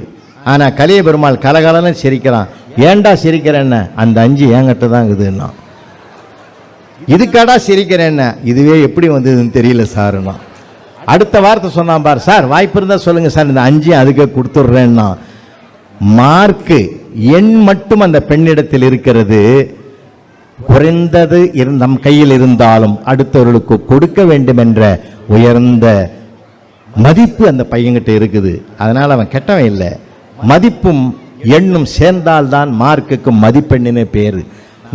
ஆனால் கலிய பெருமாள் கலகலன்னு சிரிக்கிறான். ஏண்டா சிரிக்கிறேன்ன? அந்த 5 ஏங்கிட்ட தான் இருக்குதுன்னா. இதுக்காடா சிரிக்கிறேன்ன? இதுவே எப்படி வந்ததுன்னு தெரியல சாருன்னா. அடுத்த வார்த்தை சொன்னான் பார், சார் வாய்ப்பு இருந்தால் சொல்லுங்க சார், இந்த 5 அதுக்கு கொடுத்துட்றேன்னா. மார்க்கு எண் மட்டும் அந்த பெண்ணிடத்தில் இருக்கிறது. குறைந்தது நம் கையில் இருந்தாலும் அடுத்தவர்களுக்கு கொடுக்க வேண்டும் என்ற உயர்ந்த மதிப்பு அந்த பையன்கிட்ட இருக்குது. அதனால் அவன் கெட்டவன் இல்லை. மதிப்பும் எண்ணும் சேர்ந்தால்தான் மார்க்குக்கு மதிப்பெண்ணினே பேரு.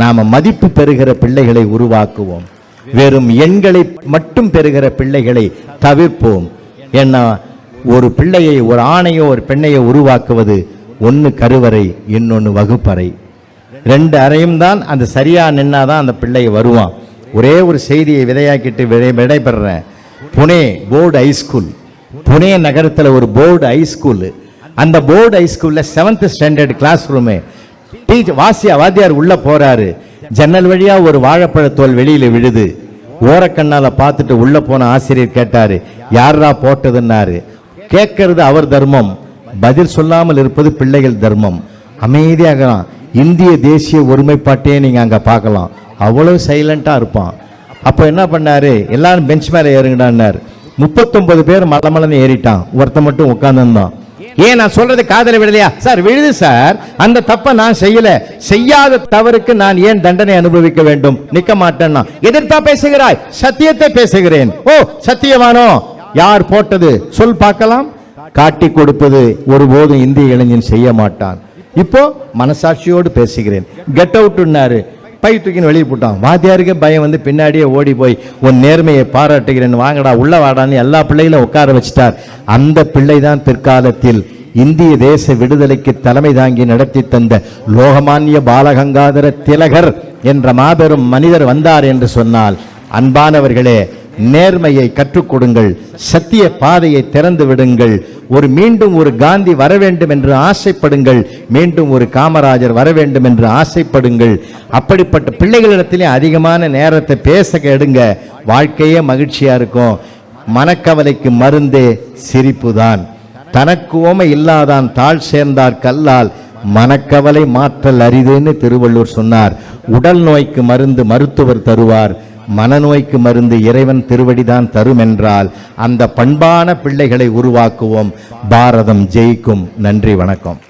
நாம் மதிப்பு பெறுகிற பிள்ளைகளை உருவாக்குவோம். வெறும் எண்களை மட்டும் பெறுகிற பிள்ளைகளை தவிர்ப்போம். ஏன்னா ஒரு பிள்ளையை, ஒரு ஆணையோ ஒரு பெண்ணையோ உருவாக்குவது ஒன்று கருவறை, இன்னொன்று வகுப்பறை. 2 அறையும் தான் அந்த சரியா நின்னாதான் அந்த பிள்ளை வருவான். ஒரே ஒரு செய்தியை விதையாக்கிட்டு விடைபெறேன். புனே போர்டு ஹைஸ்கூல், புனே நகரத்தில் ஒரு போர்டு ஹைஸ்கூல். அந்த போர்டு ஹைஸ்கூலில் 7th ஸ்டாண்டர்ட் கிளாஸ் ரூமு. வாத்தியார் உள்ள போறாரு. ஜன்னல் வழியா ஒரு வாழைப்பழத்தோல் வெளியில விழுது. ஓரக்கண்ணால பார்த்துட்டு உள்ள போன ஆசிரியர் கேட்டாரு, யாரா போட்டதுன்னாரு. கேட்கறது அவர் தர்மம், பதில் சொல்லாமல் இருப்பது பிள்ளைகள் தர்மம். அமைதியாக இந்திய தேசிய ஒருமைப்பாட்டையே நீங்க அங்க பார்க்கலாம். அவ்வளவு சைலண்டா இருப்பான். அப்போ என்ன பண்ணாரு, எல்லாரும் பெஞ்ச் மேல ஏறுங்கடான்னாரு. 39 பேர் மலமலன்னு ஏறிட்டான், ஒருத்த மட்டும் உட்கார்ந்துருந்தான். ஏன் நான் சொல்றது காதல விடலையா? சார் விழுது சார், அந்த தப்ப நான் செய்யல, செய்யாத தவறுக்கு நான் ஏன் தண்டனை அனுபவிக்க வேண்டும்? நிக்க மாட்டேன்னா. எதிர்த்தா பேசுகிறாய்? சத்தியத்தை பேசுகிறேன். ஓ சத்தியமானோ? யார் போட்டது சொல் பார்க்கலாம். காட்டி கொடுப்பது ஒருபோதும் இந்திய இளைஞன் செய்ய மாட்டான். இப்போ மனசாட்சியோடு பேசுகிறேன். கெட் அவுட்னாரு, பை தூக்கின்னு வெளியே போட்டான். வாத்தியாருக்கு பயம் பின்னாடியே ஓடி போய் உன் நேர்மையை பாராட்டுகிறேன், வாங்கடா உள்ள வாடான்னு எல்லா பிள்ளைகளும் உட்கார வச்சிட்டார். அந்த பிள்ளை தான் பிற்காலத்தில் இந்திய தேச விடுதலைக்கு தலைமை தாங்கி நடத்தி தந்த லோகமானிய பாலகங்காதர திலகர் என்ற மாபெரும் மனிதர் வந்தார் என்று சொன்னால், அன்பானவர்களே, நேர்மையை கற்றுக் கொடுங்கள், சத்திய பாதையை திறந்து விடுங்கள். மீண்டும் ஒரு காந்தி வர வேண்டும் என்று ஆசைப்படுங்கள், மீண்டும் ஒரு காமராஜர் வர வேண்டும் என்று ஆசைப்படுங்கள். அப்படிப்பட்ட பிள்ளைகளிடத்திலே அதிகமான நேரத்தை பேச எடுங்க. வாழ்க்கையே மகிழ்ச்சியா இருக்கும். மனக்கவலைக்கு மருந்தே சிரிப்பு தான். தனக்கு ஓமை இல்லாதான் தாழ் சேர்ந்தார் கல்லால் மனக்கவலை மாற்றல் அரிதுன்னு திருவள்ளுவர் சொன்னார். உடல் நோய்க்கு மருந்து மருத்துவர் தருவார், மனநோய்க்கு மருந்து இறைவன் திருவடிதான் தரும் என்றால் அந்த பண்பான பிள்ளைகளை உருவாக்குவோம். பாரதம் ஜெயிக்கும். நன்றி, வணக்கம்.